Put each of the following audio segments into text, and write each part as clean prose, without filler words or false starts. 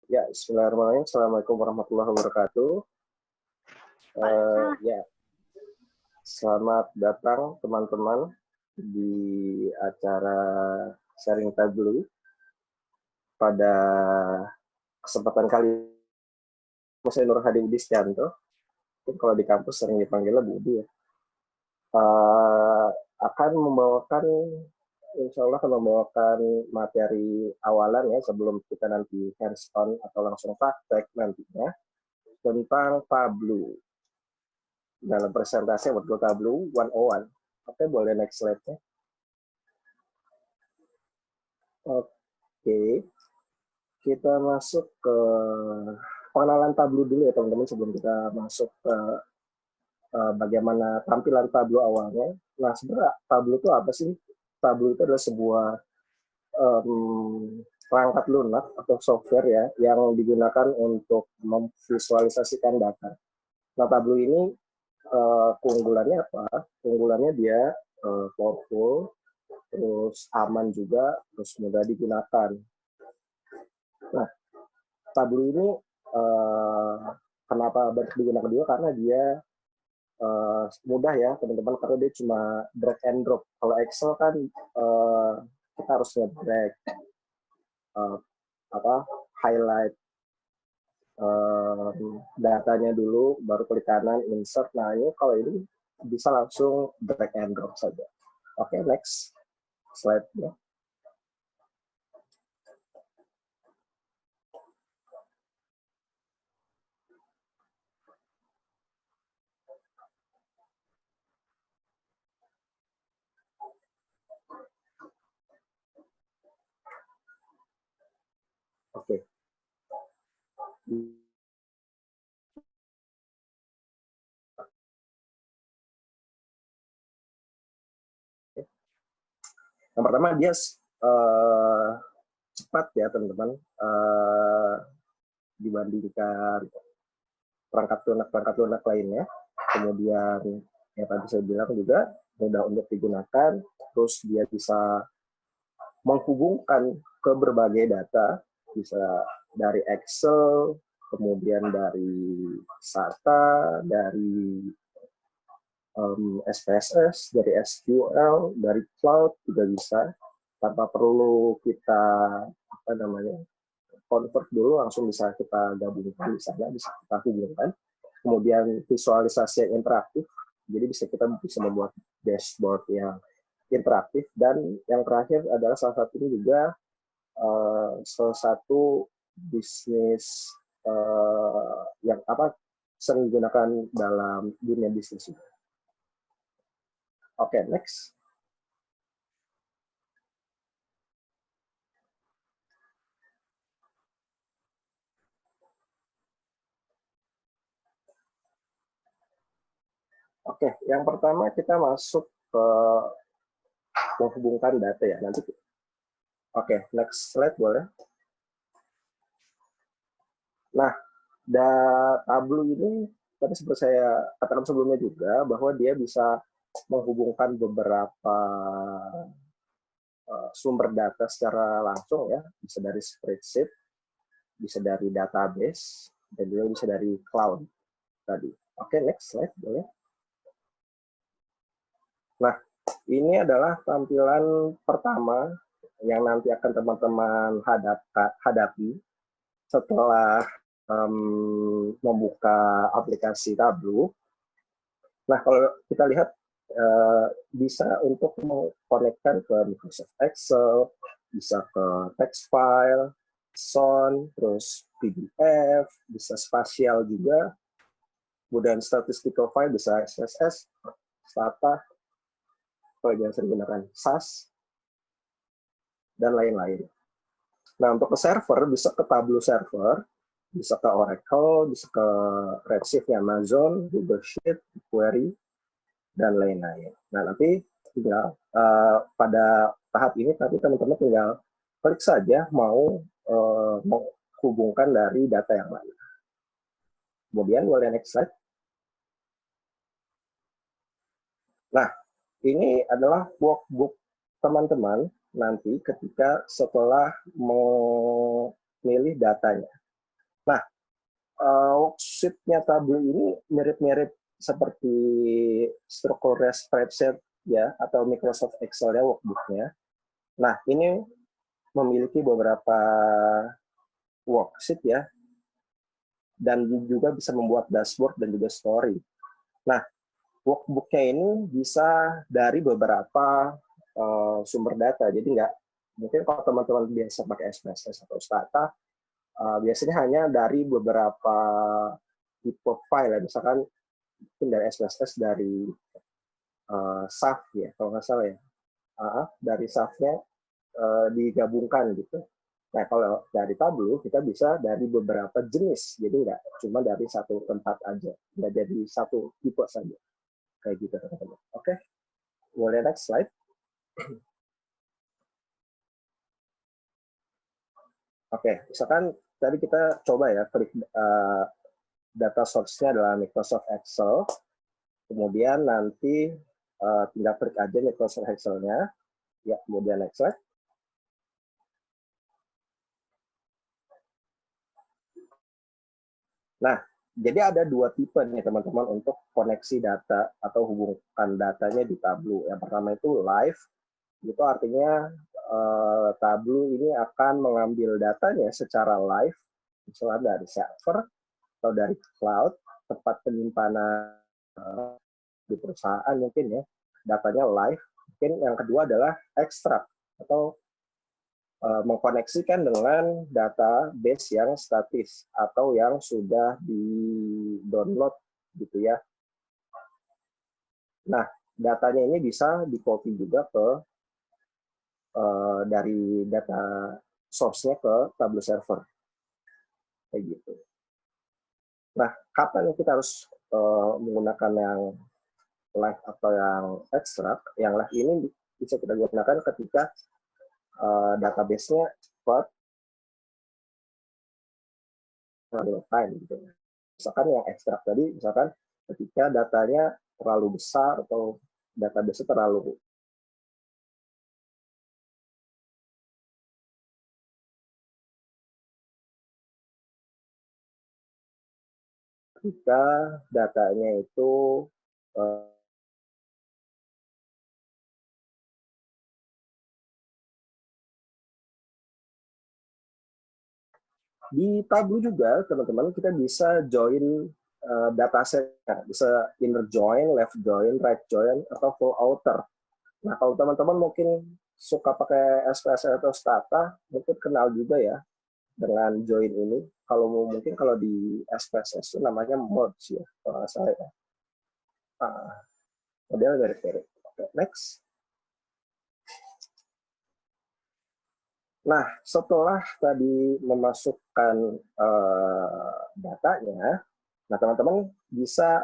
Ya, bismillahirrahmanirrahim. Assalamualaikum warahmatullahi wabarakatuh. Ya, selamat datang teman-teman di acara Sharing Tableau. Pada kesempatan kali ini, saya Nur Hadi Budistianto. Kalau di kampus sering dipanggilnya Budi ya. Akan membawakan, insya Allah akan membawakan materi awalan ya sebelum kita nanti hands-on atau langsung praktek nantinya tentang Tableau. Dalam presentasi buat Tableau 101. Oke, boleh next slide-nya. Oke, kita masuk ke pengenalan Tableau dulu ya teman-teman sebelum kita masuk ke bagaimana tampilan Tableau awalnya. Nah, sebenarnya Tableau itu apa sih? Tableau itu adalah sebuah perangkat lunak atau software ya yang digunakan untuk memvisualisasikan data. Nah, Tableau ini keunggulannya apa? Keunggulannya dia powerful, terus aman juga, terus mudah digunakan. Nah, Tableau ini kenapa banyak digunakan juga? Karena dia mudah ya teman-teman, karena dia cuma drag and drop. Kalau Excel kan kita harus nge-drag, highlight datanya dulu, baru klik kanan, insert. Nah, ini kalau ini bisa langsung drag and drop saja. Oke, next slide-nya. Oke. Yang pertama dia cepat ya teman-teman, dibandingkan perangkat lunak lainnya. Kemudian yang tadi saya bilang juga mudah untuk digunakan, terus dia bisa menghubungkan ke berbagai data, bisa dari Excel, kemudian dari SATA, dari SPSS, dari SQL, dari cloud juga bisa, tanpa perlu kita convert dulu, langsung bisa kita gabungkan di sana, bisa kita hubungkan. Kemudian visualisasi yang interaktif, jadi kita bisa membuat dashboard yang interaktif. Dan yang terakhir adalah salah satunya juga salah satu bisnis yang sering digunakan dalam dunia bisnis. Oke, next. Oke, yang pertama kita masuk ke menghubungkan data ya. Nanti. Oke, next slide boleh. Nah, Tableau ini tadi seperti saya katakan sebelumnya juga bahwa dia bisa menghubungkan beberapa sumber data secara langsung ya, bisa dari spreadsheet, bisa dari database, dan juga bisa dari cloud tadi. Oke, next slide boleh. Nah, ini adalah tampilan pertama yang nanti akan teman-teman hadapi setelah membuka aplikasi Tableau. Nah, kalau kita lihat bisa untuk mengkonekkan ke Microsoft Excel, bisa ke text file, SON, terus PDF, bisa spasial juga, kemudian statistical file bisa SPSS, STATA, kalau yang sering gunakan SAS, dan lain-lain. Nah, untuk ke server, bisa ke Tableau server, bisa ke Oracle, bisa ke Redshift Amazon, Google Sheet, Query, dan lain-lain. Nah, nanti tinggal pada tahap ini, tapi teman-teman tinggal klik saja mau menghubungkan dari data yang mana. Kemudian boleh next slide. Nah, ini adalah workbook teman-teman nanti ketika setelah memilih datanya. Nah, worksheet-nya Tableau ini mirip-mirip seperti strukturnya spreadsheet ya, atau Microsoft Excel ya workbook-nya. Nah, ini memiliki beberapa worksheet ya, dan juga bisa membuat dashboard dan juga story. Nah, workbook-nya ini bisa dari beberapa sumber data. Jadi nggak, mungkin kalau teman-teman biasa pakai SPSS atau Stata, biasanya hanya dari beberapa tipe file ya. Misalkan mungkin dari SPSS, dari SAF ya, kalau nggak salah ya. Dari SAF-nya digabungkan gitu. Nah, kalau dari Tableau, kita bisa dari beberapa jenis. Jadi nggak cuma dari satu tempat aja. Nggak jadi satu tipe saja. Kayak gitu, teman-teman. Oke, boleh next slide. Oke, misalkan tadi kita coba ya, klik data source-nya adalah Microsoft Excel. Kemudian nanti tinggal klik aja Microsoft Excel-nya. Ya, kemudian next slide. Nah, jadi ada dua tipe nih teman-teman untuk koneksi data atau hubungkan datanya di Tableau. Yang pertama itu live, itu artinya Tableau ini akan mengambil datanya secara live, misalnya dari server atau dari cloud, tempat penyimpanan di perusahaan mungkin ya, datanya live. Mungkin yang kedua adalah ekstrak atau mengkoneksikan dengan database yang statis atau yang sudah di-download gitu ya. Nah, datanya ini bisa di-copy juga ke dari data source-nya ke Tableau server. Kayak gitu. Nah, kapan kita harus menggunakan yang live atau yang ekstrak? Yang live ini bisa kita gunakan ketika database-nya cepat, real time gitu. Misalkan yang ekstrak tadi, misalkan ketika datanya terlalu besar atau database terlalu ketika datanya itu di Tableau juga teman-teman kita bisa join dataset, bisa inner join, left join, right join, atau full outer. Nah, kalau teman-teman mungkin suka pakai SPSS atau Stata, mungkin kenal juga ya dengan join ini. Kalau mungkin kalau di SPSS itu namanya merge ya, kalau nggak salah ya. Model mirip-mirip. Oke, next. Nah, setelah tadi memasukkan datanya, nah teman-teman bisa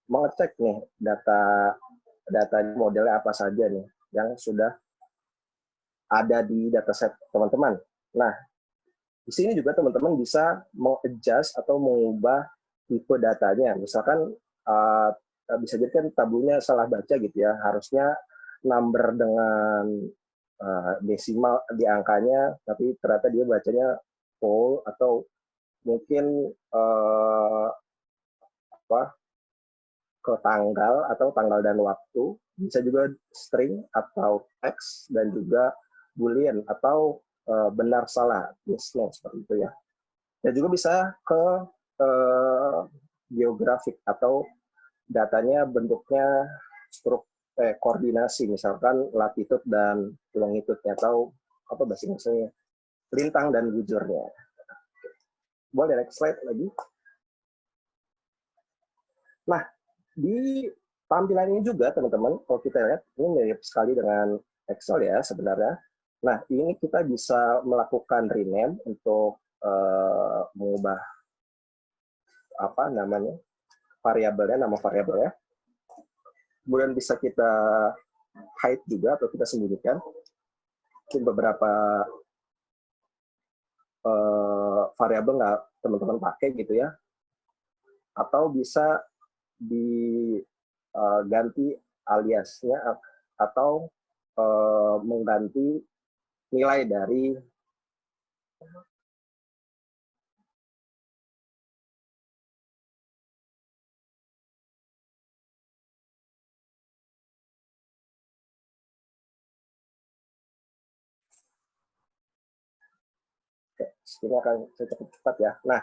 mengecek nih data modelnya apa saja nih yang sudah ada di dataset teman-teman. Nah, di sini juga teman-teman bisa mengadjust atau mengubah tipe datanya. Misalkan bisa jadi kan tabelnya salah baca gitu ya, harusnya number dengan desimal di angkanya, tapi ternyata dia bacanya whole, atau mungkin ke tanggal atau tanggal dan waktu, bisa juga string atau teks, dan juga boolean atau benar salah, yes no, seperti itu ya. Dan juga bisa ke geografik atau datanya bentuknya koordinasi, misalkan latitude dan longitude-nya, atau apa bahasa Inggrisnya, lintang dan bujurnya. Boleh next slide lagi. Nah, di tampilan ini juga teman-teman, kalau kita lihat ini mirip sekali dengan Excel ya sebenarnya. Nah, ini kita bisa melakukan rename untuk mengubah apa namanya variabelnya, nama variabelnya. Kemudian bisa kita hide juga atau kita sembunyikan. Mungkin beberapa variabel nggak teman-teman pakai gitu ya. Atau bisa diganti aliasnya atau mengganti nilai dari Ini akan saya cepat ya. Nah,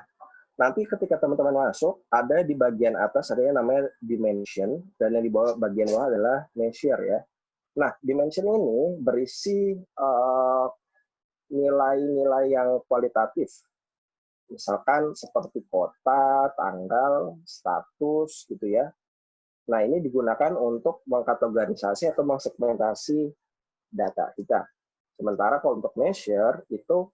nanti ketika teman-teman masuk, ada di bagian atas ada yang namanya dimension, dan yang di bawah bagian bawah adalah measure ya. Nah, dimension ini berisi nilai-nilai yang kualitatif. Misalkan seperti kota, tanggal, status gitu ya. Nah, ini digunakan untuk mengkategorisasi atau mengsegmentasi data kita. Sementara kalau untuk measure itu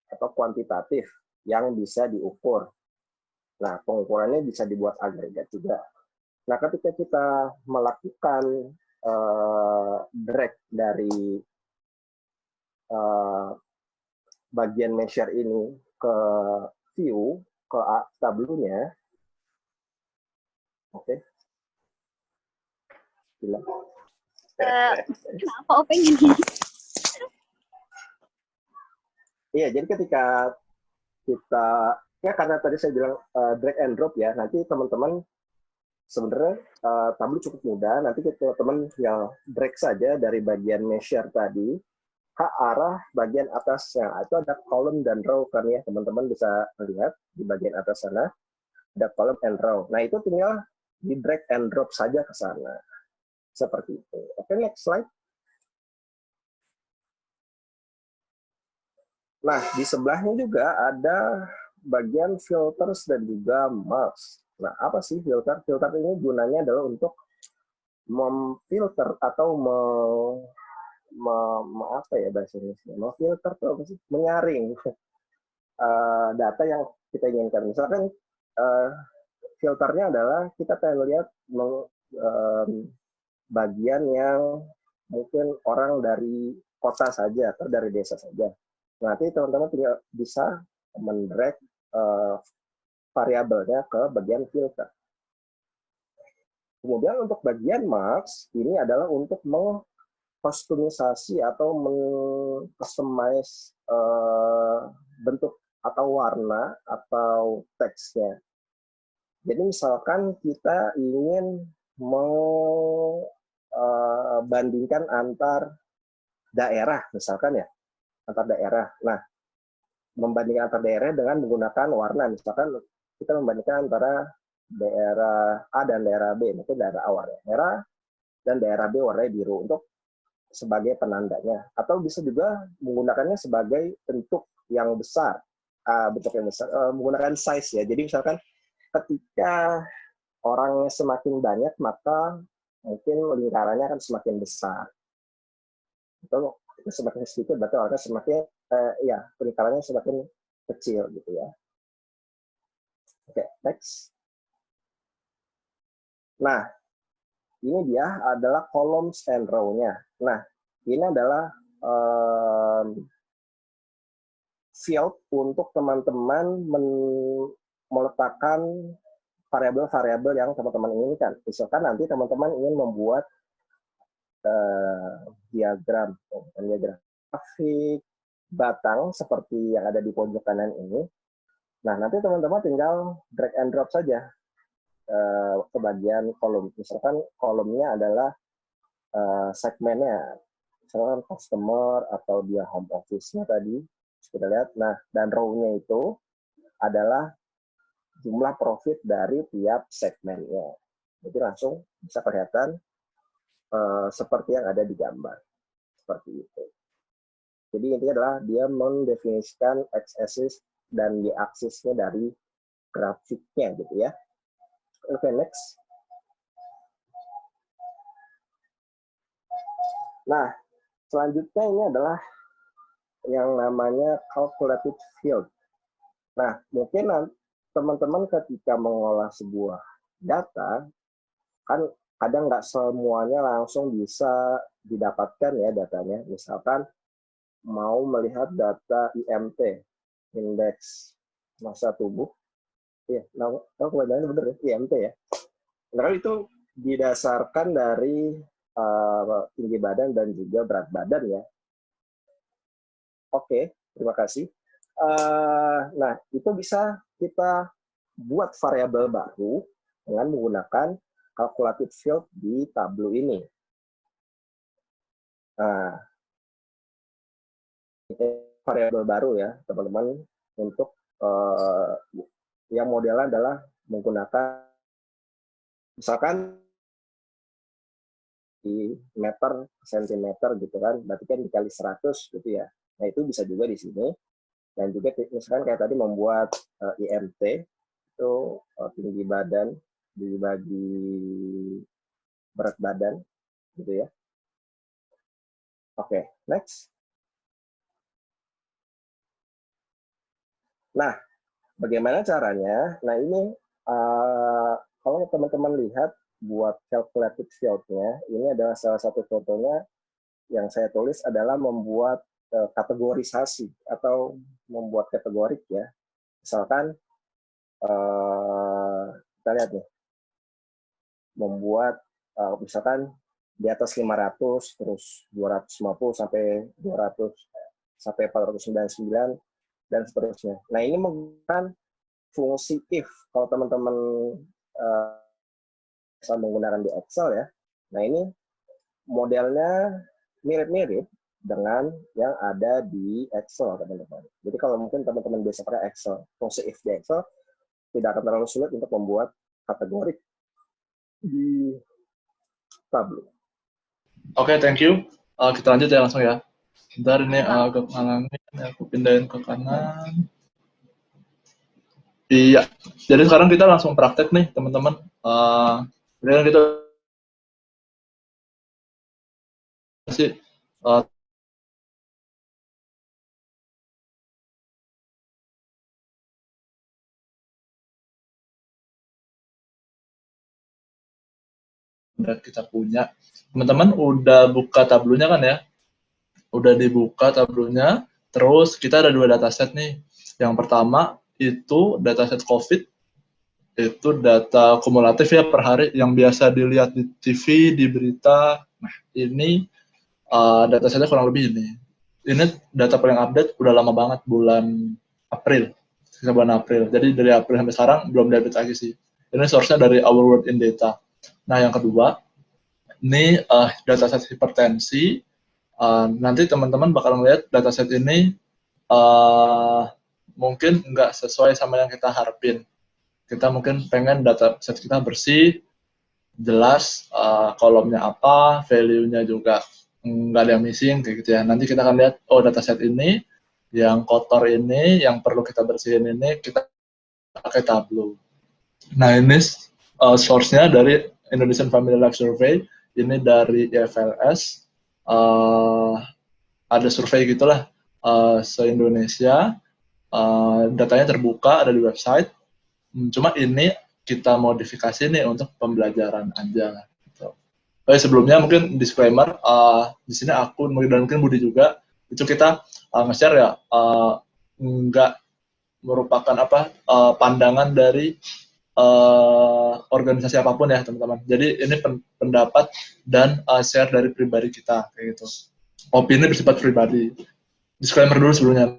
atau kuantitatif yang bisa diukur. Nah, pengukurannya bisa dibuat agregat juga. Nah, ketika kita melakukan drag dari bagian measure ini ke view, ke tabelnya, oke. Kenapa Openg ini? Iya, jadi ketika kita, ya karena tadi saya bilang drag and drop ya, nanti teman-teman sebenarnya tabel cukup mudah, nanti teman-teman yang drag saja dari bagian measure tadi ke arah bagian atasnya. Itu ada column dan row kan ya, teman-teman bisa lihat di bagian atas sana ada column and row. Nah, itu tinggal di drag and drop saja ke sana. Seperti itu. Oke, next slide. Nah, di sebelahnya juga ada bagian filters dan juga marks. Nah, apa sih filter? Filter ini gunanya adalah untuk memfilter atau apa ya bahasa Indonesia? Memfilter itu apa sih? Menyaring data yang kita inginkan. Misalkan filternya adalah kita pengen lihat bagian yang mungkin orang dari kota saja atau dari desa saja. Nanti teman-teman tinggal bisa mendrag variabelnya ke bagian filter. Kemudian untuk bagian marks, ini adalah untuk mengkostumisasi atau meng-customize bentuk atau warna atau teksnya. Jadi misalkan kita ingin membandingkan antar daerah, misalkan ya, antar daerah. Nah, membandingkan antar daerah dengan menggunakan warna. Misalkan kita membandingkan antara daerah A dan daerah B, mungkin daerah A warna merah dan daerah B warna biru untuk sebagai penandanya. Atau bisa juga menggunakannya sebagai bentuk yang besar, menggunakan size ya. Jadi misalkan ketika orangnya semakin banyak, maka mungkin lingkarannya akan semakin besar. Atau semakin sedikit, berarti orangnya semakin lingkarannya semakin kecil gitu ya. Oke, next. Nah, ini dia adalah columns and row-nya. Nah, ini adalah field untuk teman-teman meletakkan variabel-variabel yang teman-teman inginkan. Misalkan nanti teman-teman ingin membuat diagram grafik batang seperti yang ada di pojok kanan ini. Nah, nanti teman-teman tinggal drag and drop saja ke bagian kolom. Misalkan kolomnya adalah segmennya, misalkan customer atau dia home office-nya tadi, kita lihat. Nah, dan row-nya itu adalah jumlah profit dari tiap segmennya. Jadi langsung bisa kelihatan seperti yang ada di gambar. Seperti itu. Jadi intinya adalah dia mendefinisikan x-axis dan y-axisnya dari grafiknya gitu ya. Oke, next. Nah, selanjutnya ini adalah yang namanya calculated field. Nah, mungkin teman-teman ketika mengolah sebuah data, kan kadang nggak semuanya langsung bisa didapatkan ya datanya. Misalkan mau melihat data IMT, indeks massa tubuh. Iya, kebanyakan bener ya, IMT ya. Nah, itu didasarkan dari tinggi badan dan juga berat badan ya. Oke, terima kasih. Nah, itu bisa kita buat variabel baru dengan menggunakan calculated field di tableau ini. Nah, variabel baru ya teman-teman untuk yang modelnya adalah menggunakan misalkan di meter sentimeter gitu kan, berarti kan dikali 100 gitu ya. Nah itu bisa juga di sini. Dan juga misalkan kayak tadi membuat IMT itu tinggi badan dibagi berat badan gitu ya. Oke, next. Nah, bagaimana caranya? Nah ini kalau teman-teman lihat buat calculated field-nya, ini adalah salah satu contohnya yang saya tulis adalah membuat kategorisasi atau membuat kategorik ya. Misalkan kita lihat nih, membuat misalkan di atas 500, terus 250 sampai 200 sampai 499 dan seterusnya. Nah ini menggunakan fungsi if kalau teman-teman bisa menggunakan di Excel ya. Nah ini modelnya mirip-mirip dengan yang ada di Excel teman-teman. Jadi kalau mungkin teman-teman biasa pakai Excel, fungsi if di Excel tidak akan terlalu sulit untuk membuat kategori di Tableau. Oke, thank you. Kita lanjut ya langsung ya. Bentar ini agak ngalangin, aku pindahin ke kanan. Iya, jadi sekarang kita langsung praktek nih teman-teman. Kemudian kita sih udah kita punya. Teman-teman udah buka tablunya kan ya? Udah dibuka tablunya. Terus kita ada 2 dataset nih. Yang pertama itu dataset COVID. Itu data kumulatif ya per hari yang biasa dilihat di TV, di berita. Nah, ini datasetnya kurang lebih ini. Ini data paling update udah lama banget, bulan April. Sekitar bulan April. Jadi dari April sampai sekarang belum diupdate lagi sih. Ini source-nya dari Our World in Data. Nah, yang kedua, ini dataset hipertensi. Nanti teman-teman bakal ngeliat dataset ini mungkin nggak sesuai sama yang kita harapin. Kita mungkin pengen dataset kita bersih, jelas kolomnya apa, value-nya juga nggak ada yang missing kayak gitu ya. Nanti kita akan lihat, oh dataset ini yang kotor ini, yang perlu kita bersihin ini, kita pakai Tableau. Nah ini source-nya dari Indonesian Family Life Survey, ini dari IFLS, ada survei gitulah se-Indonesia, datanya terbuka, ada di website, cuma ini kita modifikasi nih untuk pembelajaran aja. Gitu. Sebelumnya mungkin disclaimer, di sini aku dan mungkin Budi juga, itu kita nge-share ya, nggak merupakan pandangan dari organisasi apapun ya teman-teman. Jadi ini pendapat dan share dari pribadi kita kayak gitu. Opini bersifat pribadi. Disclaimer dulu sebelumnya.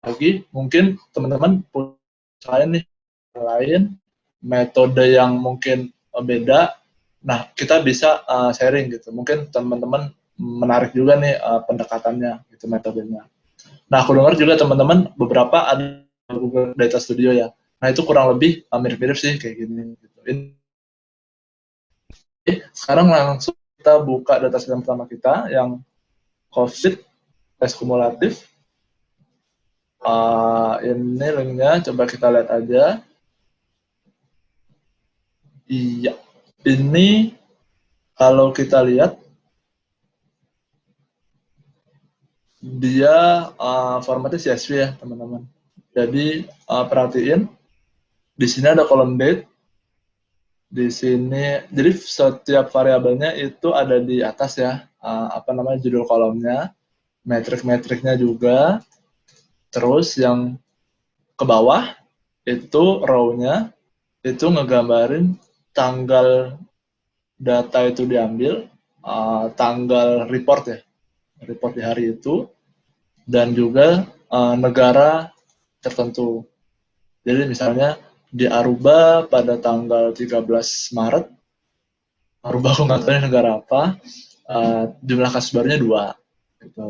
Lagi mungkin teman-teman punya lain metode yang mungkin beda. Nah kita bisa sharing gitu. Mungkin teman-teman menarik juga nih pendekatannya gitu, metodenya. Nah aku dengar juga teman-teman beberapa ada Google Data Studio ya. Nah itu kurang lebih mirip-mirip sih kayak gini. Gitu. Sekarang langsung kita buka dataset yang pertama kita yang COVID tes kumulatif. Ini linknya coba kita lihat aja. Iya, ini kalau kita lihat dia formatnya CSV ya teman-teman. Jadi perhatiin di sini ada kolom date. Di sini, jadi setiap variabelnya itu ada di atas ya, judul kolomnya, metrik-metriknya juga. Terus yang ke bawah itu row-nya itu ngegambarin tanggal data itu diambil, tanggal report ya, report di hari itu, dan juga negara tertentu. Jadi misalnya di Aruba pada tanggal 13 Maret, Aruba aku nggak tahu negara apa, jumlah kasus barunya 2. Gitu.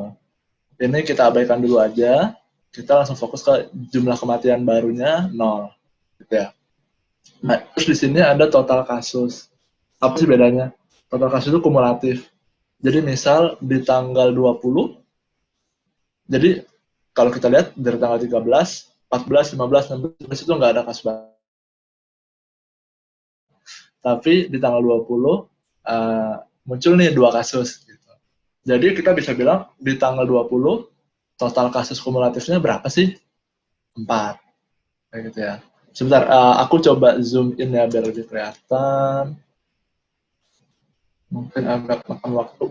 ini kita abaikan dulu aja. Kita langsung fokus ke jumlah kematian barunya 0. Gitu ya. Nah, terus di sini ada total kasus. Apa sih bedanya? Total kasus itu kumulatif. Jadi misal di tanggal 20, jadi kalau kita lihat dari tanggal 13, 14, 15, 16 itu nggak ada kasus baru. Tapi di tanggal 20 muncul nih 2 kasus. Gitu. Jadi kita bisa bilang di tanggal 20 total kasus kumulatifnya berapa sih? 4. Kayak gitu ya. Sebentar, aku coba zoom in ya biar lebih kelihatan. Mungkin agak makan waktu.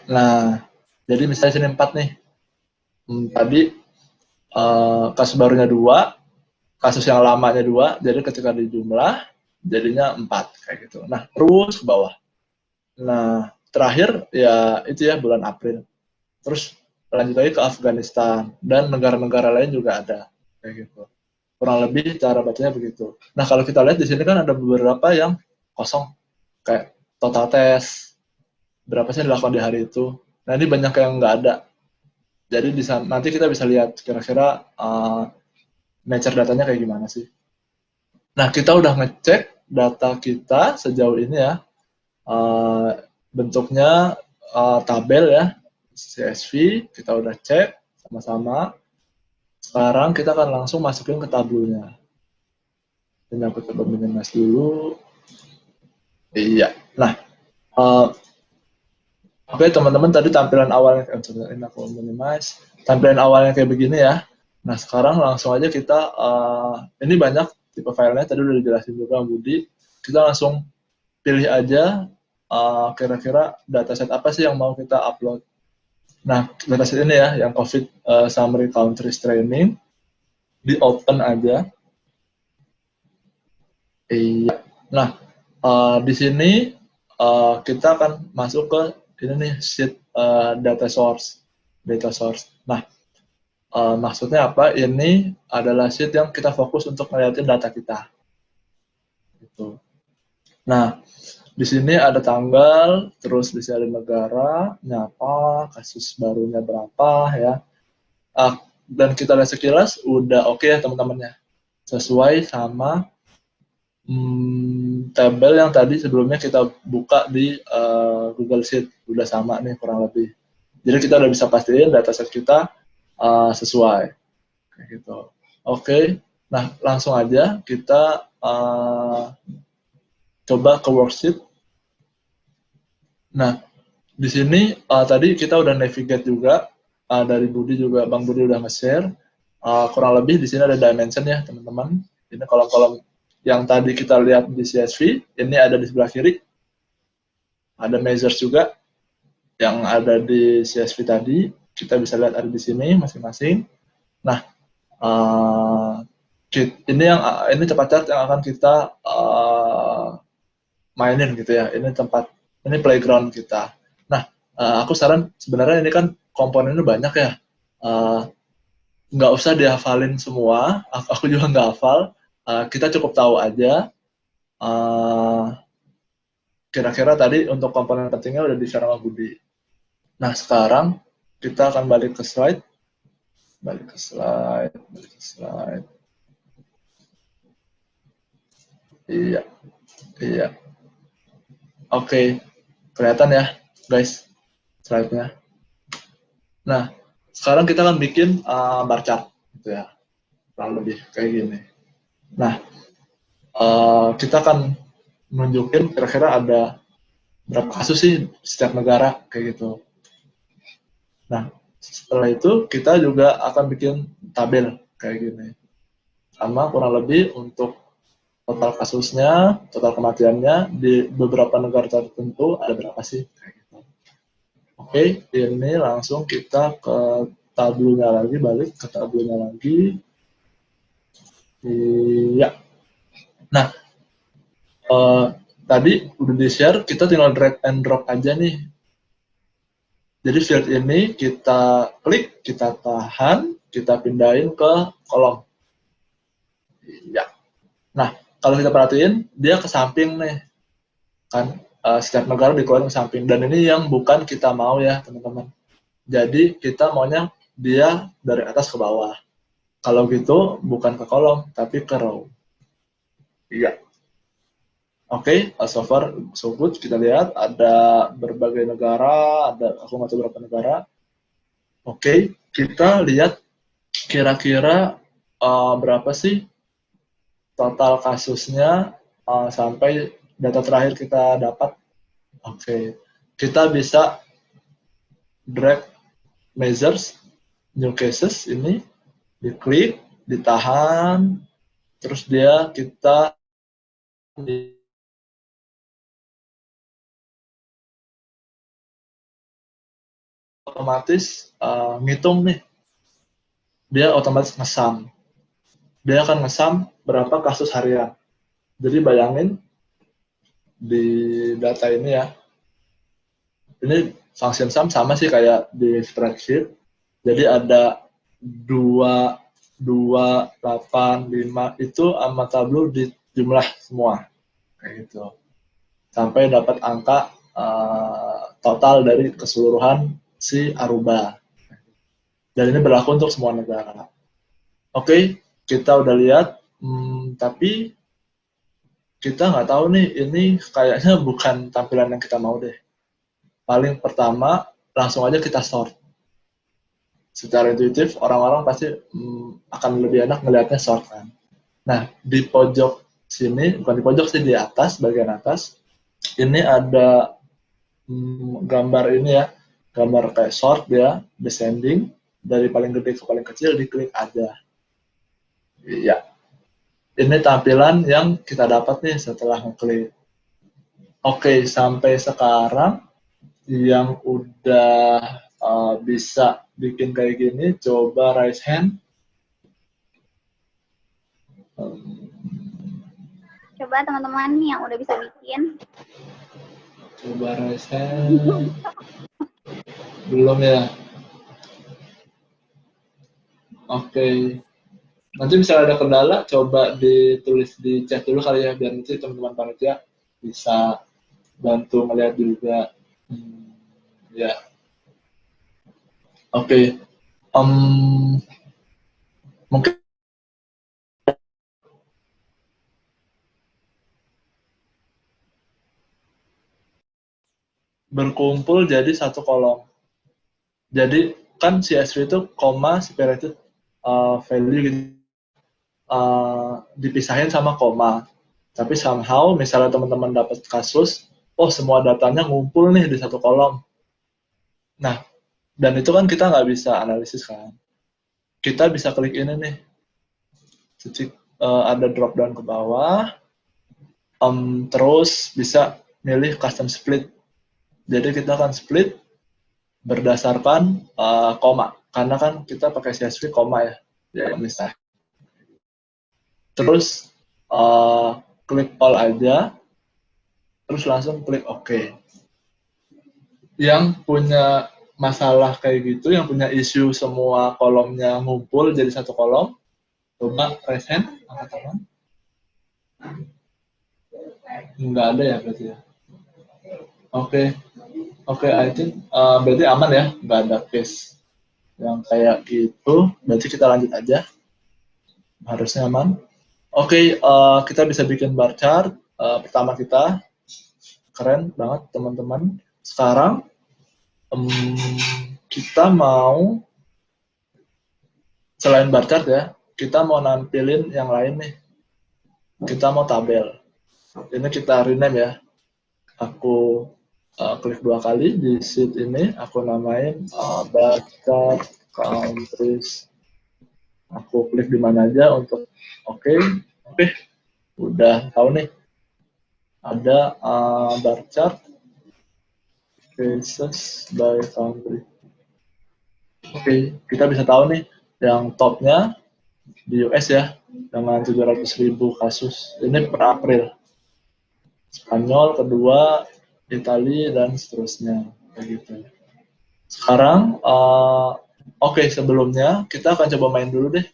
Nah, jadi misalnya sini 4 nih. Tadi kasus barunya 2, kasus yang lamanya 2, jadi ketika dijumlah jadinya 4 kayak gitu. Nah, terus ke bawah. Nah, terakhir ya itu ya bulan April. Terus lanjut lagi ke Afghanistan dan negara-negara lain juga ada kayak gitu. Kurang lebih cara bacanya begitu. Nah, kalau kita lihat di sini kan ada beberapa yang kosong kayak total tes berapa sih yang dilakukan di hari itu. Nah, ini banyak yang nggak ada. Jadi nanti kita bisa lihat kira-kira nature datanya kayak gimana sih. Nah, kita udah ngecek data kita sejauh ini ya. Bentuknya tabel ya, CSV, kita udah cek sama-sama. Sekarang kita akan langsung masukin ke tabelnya. Ini aku coba minimize dulu. Iya. Nah, oke teman-teman, tadi tampilan awalnya, ini aku minimize. Tampilan awalnya kayak begini ya. Nah, sekarang langsung aja kita, ini banyak tipe filenya, tadi udah dijelasin juga Budi. Kita langsung pilih aja kira-kira dataset apa sih yang mau kita upload. Nah, dataset ini ya, yang COVID Summary Countries Training, di open aja. Iya. Nah, di sini kita akan masuk ke ini nih, sheet data source. Nah, maksudnya apa? Ini adalah sheet yang kita fokus untuk ngeliatin data kita. Gitu. Nah, di sini ada tanggal, terus di sini ada negara, nyapa, kasus barunya berapa ya. Dan kita lihat sekilas udah oke ya teman-temannya. Sesuai sama tabel yang tadi sebelumnya kita buka di Google Sheet. Udah sama nih kurang lebih. Jadi kita udah bisa pastiin dataset kita sesuai. Kayak gitu. Oke. Nah, langsung aja kita coba ke worksheet. Nah, di sini tadi kita udah navigate juga dari Budi juga, Bang Budi udah nge-share. Kurang lebih di sini ada dimension ya, teman-teman. Ini kolom-kolom yang tadi kita lihat di CSV, ini ada di sebelah kiri. Ada measures juga yang ada di CSV tadi. Kita bisa lihat ada di sini masing-masing. Nah, ini tempat chart yang akan kita mainin gitu ya. Ini playground kita. Nah, aku saran sebenarnya ini kan komponennya banyak ya. Nggak usah dihafalin semua. Aku juga nggak hafal. Kita cukup tahu aja. Kira-kira tadi untuk komponen pentingnya udah di-share sama Budi. Nah, sekarang kita akan balik ke slide. Balik ke slide. Iya. Oke. Kelihatan ya, guys, slide-nya. Nah, sekarang kita akan bikin bar chart, gitu ya. Kurang lebih kayak gini. Nah, kita akan nunjukin kira-kira ada berapa kasus sih setiap negara, kayak gitu. Nah, setelah itu kita juga akan bikin tabel kayak gini. Sama kurang lebih untuk total kasusnya, total kematiannya di beberapa negara tertentu ada berapa sih? Kayak gitu. Oke, ini langsung kita ke tabelnya lagi, balik ke tabelnya lagi. Iya. Nah, tadi udah di-share, kita tinggal drag and drop aja nih. Jadi field ini kita klik, kita tahan, kita pindahin ke kolom. Ya. Nah, kalau kita perhatiin, dia ke samping nih. Kan? setiap negara dikeluarin ke samping. Dan ini yang bukan kita mau ya, teman-teman. Jadi kita maunya dia dari atas ke bawah. Kalau gitu bukan ke kolom, tapi ke row. Iya. Oke, so far so good. Kita lihat ada berbagai negara, aku nggak tahu berapa negara. Oke, kita lihat kira-kira berapa sih total kasusnya sampai data terakhir kita dapat. Oke, kita bisa drag measures new cases ini, diklik, ditahan, terus dia kita otomatis ngitung nih, dia otomatis ngesam. Dia akan ngesam berapa kasus harian. Jadi bayangin di data ini ya, ini function sum sama sih kayak di spreadsheet. Jadi ada 2, 8, 5 itu sama tableau di jumlah semua. Kayak gitu. Sampai dapat angka total dari keseluruhan si Aruba. Dan ini berlaku untuk semua negara. Oke, kita udah lihat, tapi kita nggak tahu nih, ini kayaknya bukan tampilan yang kita mau deh. Paling pertama, langsung aja kita sort. Secara intuitif, orang-orang pasti akan lebih enak melihatnya sort kan. Nah, di pojok sini, bukan di pojok sih, di atas, bagian atas, ini ada gambar ini ya, gambar kayak sort ya, descending, dari paling gede ke paling kecil, diklik aja. Iya. Ini tampilan yang kita dapat nih setelah ngeklik. Oke, sampai sekarang yang udah bisa bikin kayak gini, coba raise hand. Coba teman-teman yang udah bisa bikin. Coba raise hand. Belum ya? Oke. Nanti misalnya ada kendala, coba ditulis di chat dulu kali ya, biar nanti teman-teman panitia bisa bantu melihat juga. Ya. Oke. Mungkin berkumpul jadi satu kolom. Jadi kan CSV itu koma separated value gitu, dipisahin sama koma. Tapi somehow misalnya teman-teman dapat kasus, oh semua datanya ngumpul nih di satu kolom. Nah, dan itu kan kita nggak bisa analisis kan. Kita bisa klik ini nih, ada drop down ke bawah, terus bisa milih custom split. Jadi kita akan split berdasarkan koma, karena kan kita pakai CSV koma ya misalnya. Terus klik all aja, terus langsung klik OK. Yang punya masalah kayak gitu, yang punya isu semua kolomnya ngumpul jadi satu kolom, coba raise hand, angkat tangan. Nggak ada ya berarti ya. Oke, I think berarti aman ya, nggak ada case yang kayak gitu. Berarti kita lanjut aja, harusnya aman. Oke, kita bisa bikin bar chart. Pertama kita, keren banget teman-teman. Sekarang kita mau, selain bar chart ya, kita mau nampilin yang lain nih. Kita mau tabel. Ini kita rename ya. Aku klik 2 kali di sheet ini, aku namain bar chart countries. Aku klik di mana aja untuk oke. Udah tahu nih. Ada bar chart cases by country. Oke, kita bisa tahu nih yang topnya di US ya, dengan 700.000 kasus. Ini per April. Spanyol kedua, Italia, dan seterusnya. Kayak gitu. Sekarang, oke, sebelumnya kita akan coba main dulu deh.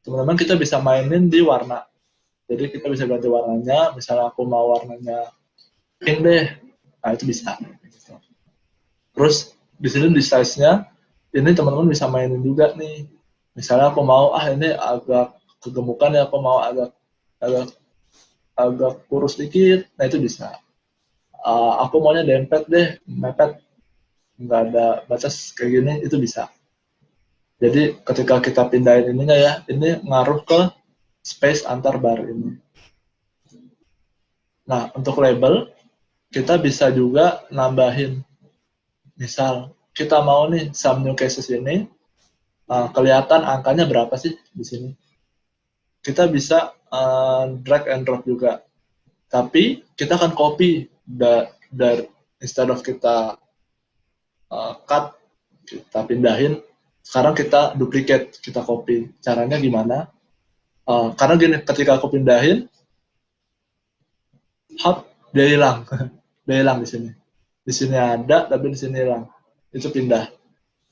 Teman-teman, kita bisa mainin di warna. Jadi kita bisa ganti warnanya, misalnya aku mau warnanya pink deh. Nah, itu bisa. Terus di sini di size-nya, ini teman-teman bisa mainin juga nih. Misalnya aku mau, ini agak kegemukan ya, aku mau agak kurus dikit, nah itu bisa. Aku maunya dempet deh, mepet, nggak ada batas kayak gini, itu bisa. Jadi ketika kita pindahin ininya ya, ini ngaruh ke space antar bar ini. Nah, untuk label, kita bisa juga nambahin. Misal, kita mau nih, some new cases ini, kelihatan angkanya berapa sih di sini. Kita bisa drag and drop juga. Tapi, kita akan copy dari instead of kita cut, kita pindahin, sekarang kita duplicate, kita copy. Caranya gimana? Karena gini, ketika aku pindahin, dia hilang. Dia hilang di sini. Di sini ada, tapi di sini hilang. Itu pindah.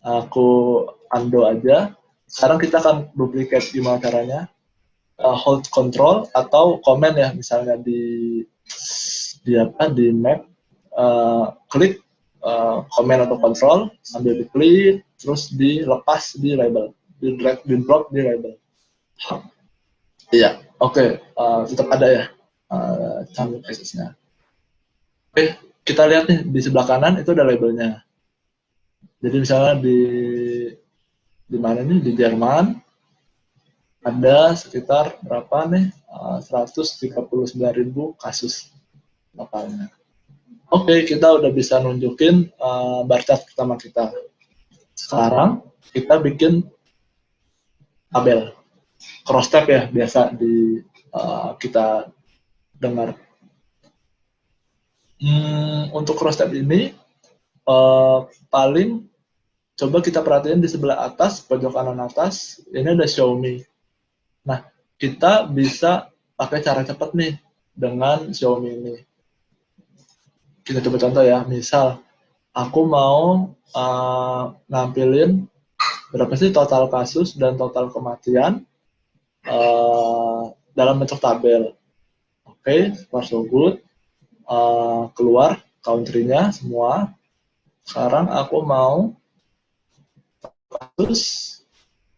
Aku undo aja. Sekarang kita akan duplicate. Gimana caranya? Hold control atau command ya, misalnya di map, klik command atau control, sambil diklik, terus dilepas di label, di drag, di drop di label. Iya, oke, tetap ada ya chunk access-nya. Oke, kita lihat nih di sebelah kanan itu ada labelnya. Jadi misalnya di mana nih, di Jerman ada sekitar berapa nih, 139.000 kasus lokalnya. Oke, kita udah bisa nunjukin bar chart pertama kita. Sekarang kita bikin tabel cross tab ya, biasa di kita dengar. Untuk cross tab ini paling coba kita perhatiin di sebelah atas, pojok kanan atas, ini ada show me. Nah, kita bisa pakai cara cepat nih dengan show me ini. Kita coba contoh ya, misal aku mau nampilin berapa sih total kasus dan total kematian dalam bentuk tabel. Oke, far so good. Keluar country-nya semua. Sekarang aku mau kasus,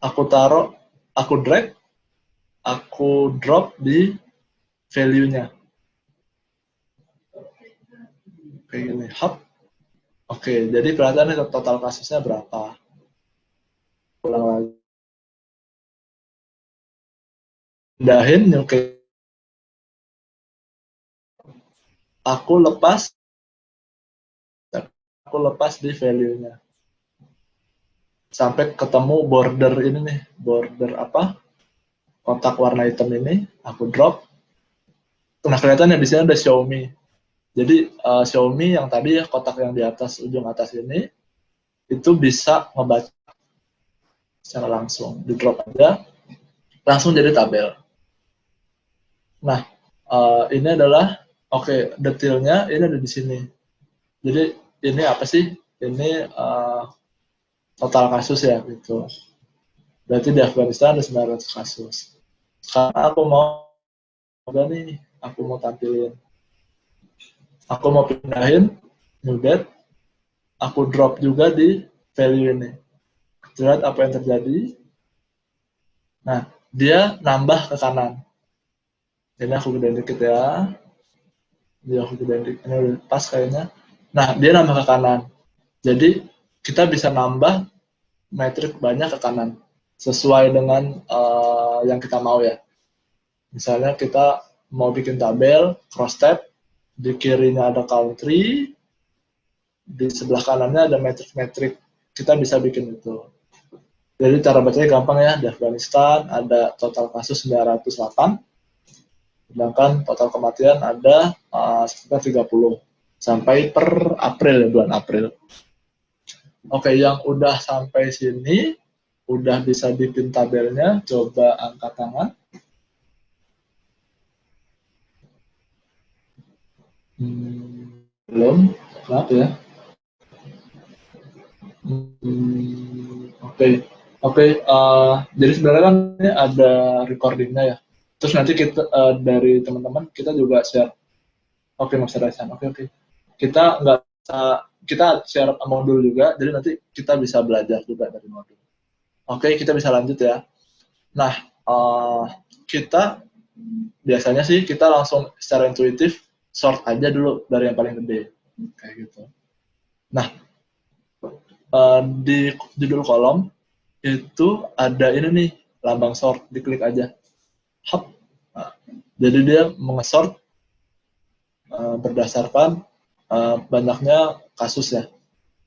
aku taruh, aku drag, aku drop di value-nya. Kayak gini, hub. Oke, jadi kelihatan total kasusnya berapa. Ulang lagi. Pindahin new case. Aku lepas di value-nya. Sampai ketemu border ini nih, border apa? Kotak warna hitam ini, aku drop. Nah, kelihatan ya di sini ada show me. Jadi show me yang tadi ya, kotak yang di atas, ujung atas ini, itu bisa ngebaca secara langsung. Di drop aja, langsung jadi tabel. Nah, ini adalah, oke, detailnya ini ada di sini. Jadi ini apa sih? Ini total kasus ya, gitu. Berarti di Afghanistan ada 900 kasus. Sekarang aku mau tampilin. Aku mau pindahin new date. Aku drop juga di value ini. Lihat apa yang terjadi. Nah, dia nambah ke kanan. Ini aku gedein dikit ya. Ini udah pas kayaknya. Nah, dia nambah ke kanan. Jadi, kita bisa nambah metrik banyak ke kanan. Sesuai dengan yang kita mau ya. Misalnya kita mau bikin tabel, cross tab, di kirinya ada country, di sebelah kanannya ada metrik-metrik. Kita bisa bikin itu. Jadi cara bacanya gampang ya, di Afghanistan ada total kasus 908, sedangkan total kematian ada sekitar 30, sampai per April, bulan April. Oke, yang udah sampai sini, udah bisa bikin tabelnya, coba angkat tangan. Belum, kenapa ya? Oke. Jadi sebenarnya kan ini ada recordingnya ya. Terus nanti kita dari teman-teman kita juga share. Oke, Mas Raisan. Oke. kita nggak bisa, kita share modul juga, jadi nanti kita bisa belajar juga dari modul. Oke, kita bisa lanjut ya. Nah, kita biasanya sih kita langsung secara intuitif sort aja dulu dari yang paling gede, kayak gitu. Nah, di judul kolom itu ada ini nih, lambang sort, diklik aja. Hop. Nah, jadi dia mengesort berdasarkan banyaknya kasus ya.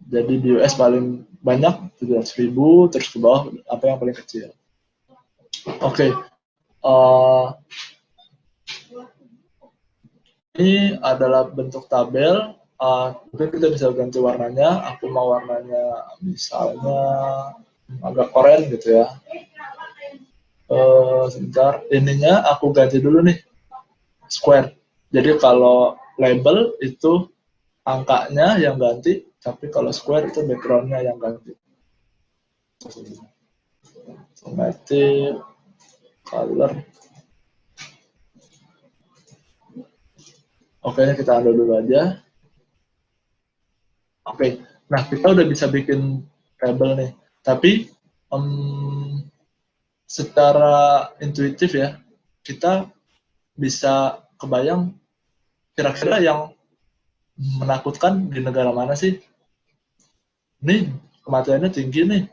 Jadi di US paling banyak 700.000, terus ke bawah apa yang paling kecil. Oke. Ini adalah bentuk tabel. Mungkin kita bisa ganti warnanya. Aku mau warnanya misalnya agak oranye gitu ya. Sebentar. Ininya aku ganti dulu nih, square. Jadi kalau label itu angkanya yang ganti, tapi kalau square itu background-nya yang ganti. Automatic color. Oke, kita undo dulu aja. Oke, nah kita udah bisa bikin label nih. Tapi secara intuitif ya, kita bisa kebayang kira-kira yang menakutkan di negara mana sih? Nih, kematiannya tinggi nih.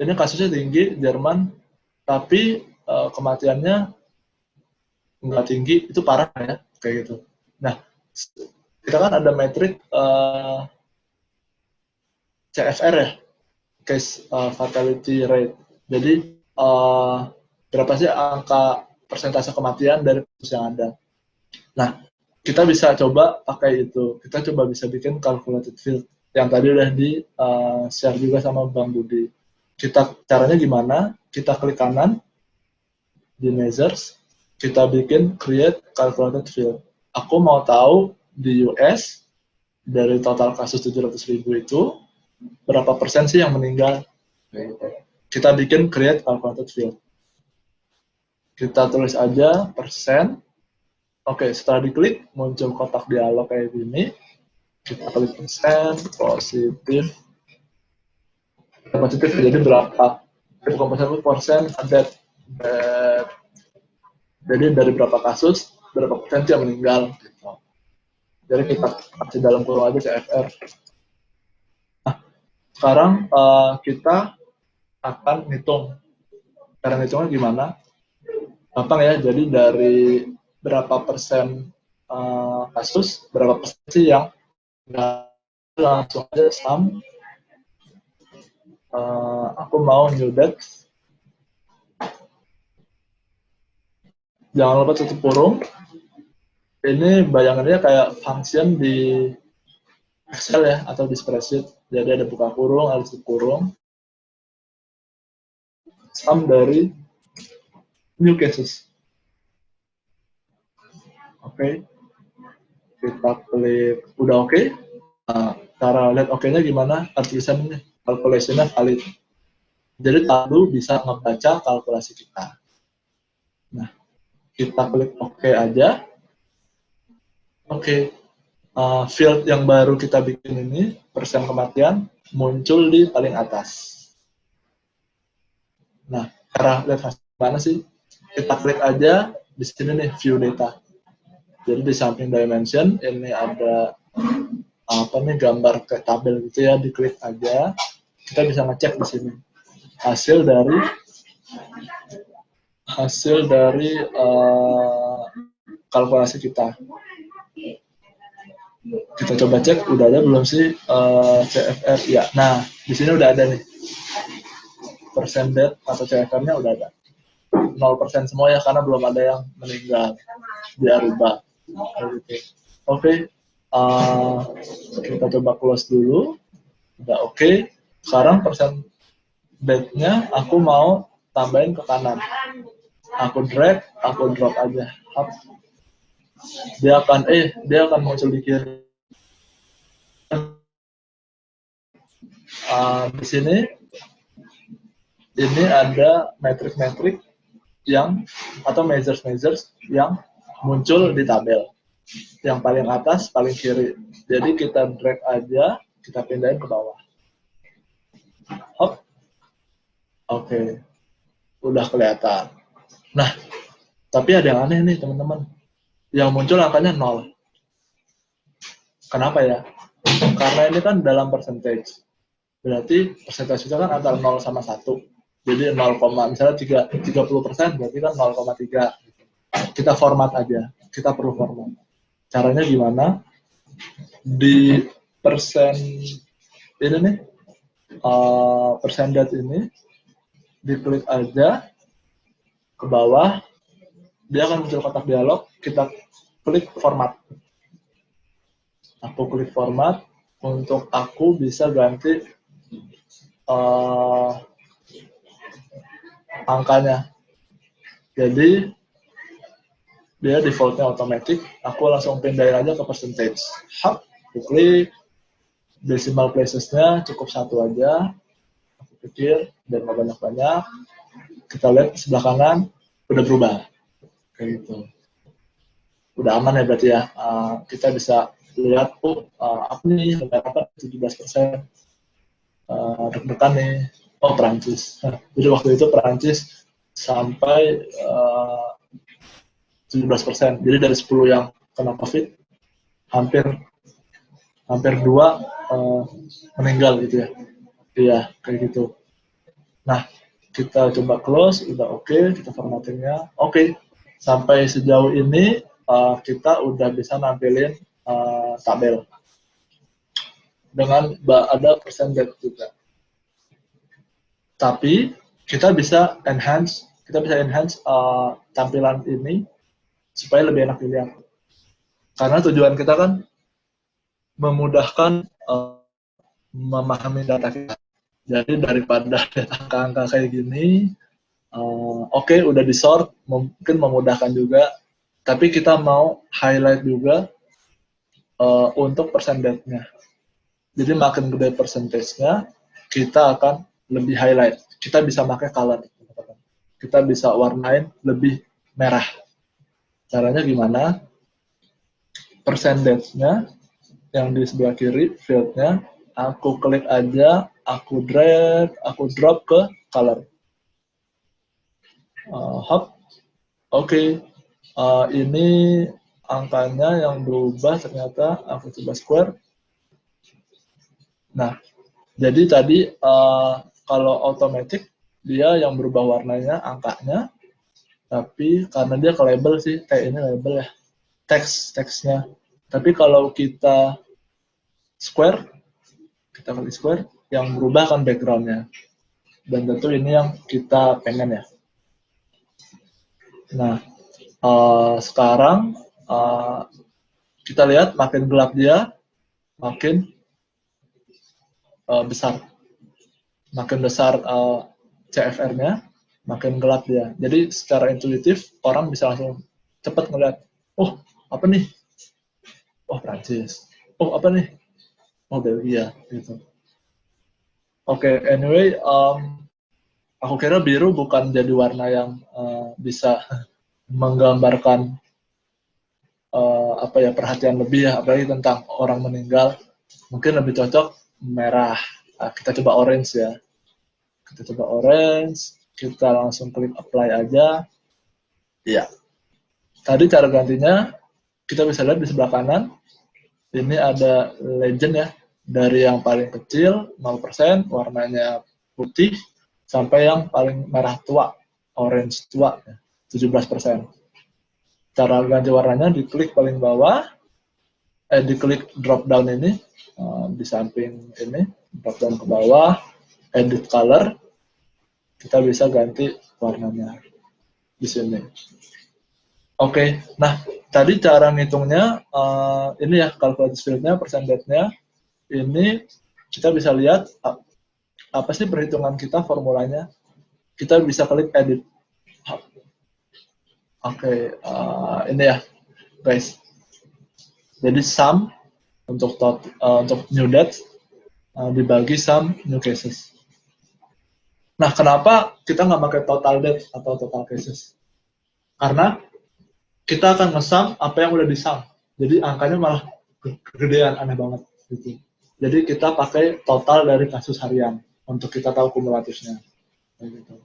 Ini kasusnya tinggi, Jerman, tapi kematiannya nggak tinggi, itu parah ya, kayak gitu. Nah, kita kan ada metrik CFR ya, case fatality rate. Jadi berapa sih angka persentase kematian dari kasus yang ada. Nah, kita bisa coba pakai itu. Kita coba bisa bikin calculated field yang tadi udah di share juga sama Bang Budi. Caranya gimana? Kita klik kanan di measures, kita bikin create calculated field. Aku mau tahu di US dari total kasus 700.000 itu berapa persen sih yang meninggal. Kita bikin create calculated field. Kita tulis aja persen. Oke, setelah diklik muncul kotak dialog kayak gini. Kita klik persen, positif. Positif jadi berapa? Bukan persen, dead. Jadi dari berapa kasus, berapa persen yang meninggal. Gitu. Jadi kita kasih dalam kurung aja CFR. Nah, sekarang kita akan hitung. Cara hitungnya gimana? Gampang ya, jadi dari berapa persen kasus, berapa persen sih yang nggak, langsung aja sum. Aku mau new date. Jangan lupa tutup kurung. Ini bayangannya kayak function di Excel ya, atau di spreadsheet. Jadi ada buka kurung, ada tutup kurung. Sum dari new cases. Oke. Kita klik udah oke. Nah, cara lihat oke-nya gimana? Tulisannya calculation-nya valid. Jadi Tableau bisa ngebaca kalkulasi kita. Nah, kita klik oke aja. Oke. Field yang baru kita bikin ini, persen kematian, muncul di paling atas. Nah, cara lihat hasil mana sih? Kita klik aja di sini nih, view data. Jadi di samping dimension, ini ada apa nih, gambar ke tabel gitu ya, diklik aja. Kita bisa ngecek di sini. Hasil dari kalkulasi kita. Kita coba cek, udah ada belum sih CFR? Ya, nah di sini udah ada nih. Persen death atau CFR-nya udah ada. 0% semua ya, karena belum ada yang meninggal di Aruba. Oke. Kita coba close dulu. Udah oke. Sekarang persen death-nya aku mau tambahin ke kanan. Aku drag, aku drop aja. Up. Dia akan muncul di kiri. Di sini ini ada metrik-metrik yang atau measures yang muncul di tabel. yang paling atas, paling kiri. Jadi kita drag aja, kita pindahin ke bawah. Hop. Oke. Udah kelihatan. Nah, tapi ada yang aneh nih teman-teman. Yang muncul angkanya 0. Kenapa ya? Karena ini kan dalam percentage. Berarti persentase itu kan antara 0 sama 1. Jadi 0, misalnya 30%, berarti kan 0,3. Kita format aja. Kita perlu format. Caranya gimana? Di persen ini nih, percentage ini, diklik aja ke bawah, dia akan muncul kotak dialog, kita klik format. Aku klik format, untuk aku bisa ganti angkanya. Jadi dia defaultnya otomatis, aku langsung pindahin aja ke percentage. Hap, aku klik, decimal places-nya cukup 1 aja, aku pikir, dan nggak banyak-banyak. Kita lihat sebelah kanan, udah berubah. Kayak gitu. Udah aman ya berarti ya. Kita bisa lihat, apa nih, apa 17%. Deg-degan nih, Perancis. Jadi waktu itu Perancis sampai 17%. Jadi dari 10 yang kena COVID, hampir 2 meninggal gitu ya. Iya, kayak gitu. Nah, kita coba close, udah oke, kita formattingnya oke. Sampai sejauh ini kita udah bisa nampilin tabel dengan ada percentage juga. Tapi kita bisa enhance tampilan ini supaya lebih enak dilihat. Karena tujuan kita kan memudahkan memahami data kita. Jadi daripada angka-angka kayak gini, oke, udah di sort, mungkin memudahkan juga. Tapi kita mau highlight juga untuk percentage-nya. Jadi makin gede percentage-nya, kita akan lebih highlight. Kita bisa pakai color. Kita bisa warnain lebih merah. Caranya gimana? Percentage-nya yang di sebelah kiri, field-nya, aku klik aja, aku drag, aku drop ke color. Hop. Oke. Ini angkanya yang berubah ternyata aku coba square. Nah, jadi tadi kalau automatic dia yang berubah warnanya angkanya, tapi karena dia ke label sih, kayak ini label ya, teksnya. Tapi kalau kita square, kita klik square, yang berubah kan backgroundnya. Dan tentu ini yang kita pengen ya. Nah, sekarang kita lihat makin gelap dia, makin besar. Makin besar CFR-nya, makin gelap dia. Jadi secara intuitif, orang bisa langsung cepat ngeliat, oh, apa nih? Oh, Prancis. Oh, apa nih? Oh, Belgia. Gitu. Oke, anyway, aku kira biru bukan jadi warna yang bisa menggambarkan perhatian lebih ya, apalagi tentang orang meninggal. Mungkin lebih cocok merah. Kita coba orange ya. Kita coba orange, kita langsung klik apply aja. Iya. Tadi cara gantinya, kita bisa lihat di sebelah kanan, ini ada legend ya, dari yang paling kecil, 0%, warnanya putih, sampai yang paling merah tua, orange tua, 17%. Cara ganti warnanya, diklik paling bawah, diklik drop down ini, di samping ini, drop down ke bawah, edit color, kita bisa ganti warnanya di sini. Oke, nah tadi cara ngitungnya ini ya, calculate field-nya, percentage-nya, ini kita bisa lihat apa sih perhitungan kita, formulanya. Kita bisa klik edit. Oke, ini ya guys. Jadi sum untuk new date dibagi sum new cases. Nah, kenapa kita nggak pakai total date atau total cases? Karena kita akan nge-sum apa yang udah di-sum. Jadi angkanya malah kegedean, aneh banget gitu. Jadi kita pakai total dari kasus harian untuk kita tahu kumulatifnya. Gitu.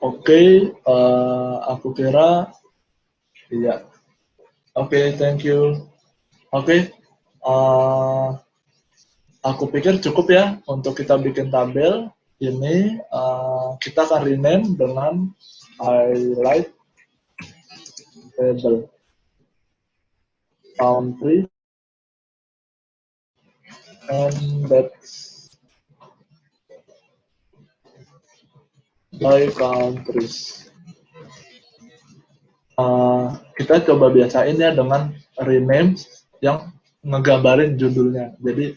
Oke, aku kira iya. Oke, thank you. Oke, aku pikir cukup ya untuk kita bikin tabel ini. Kita akan rename dengan highlight table country and that's by countries. Kita coba biasain ya dengan rename yang ngegambarin judulnya. Jadi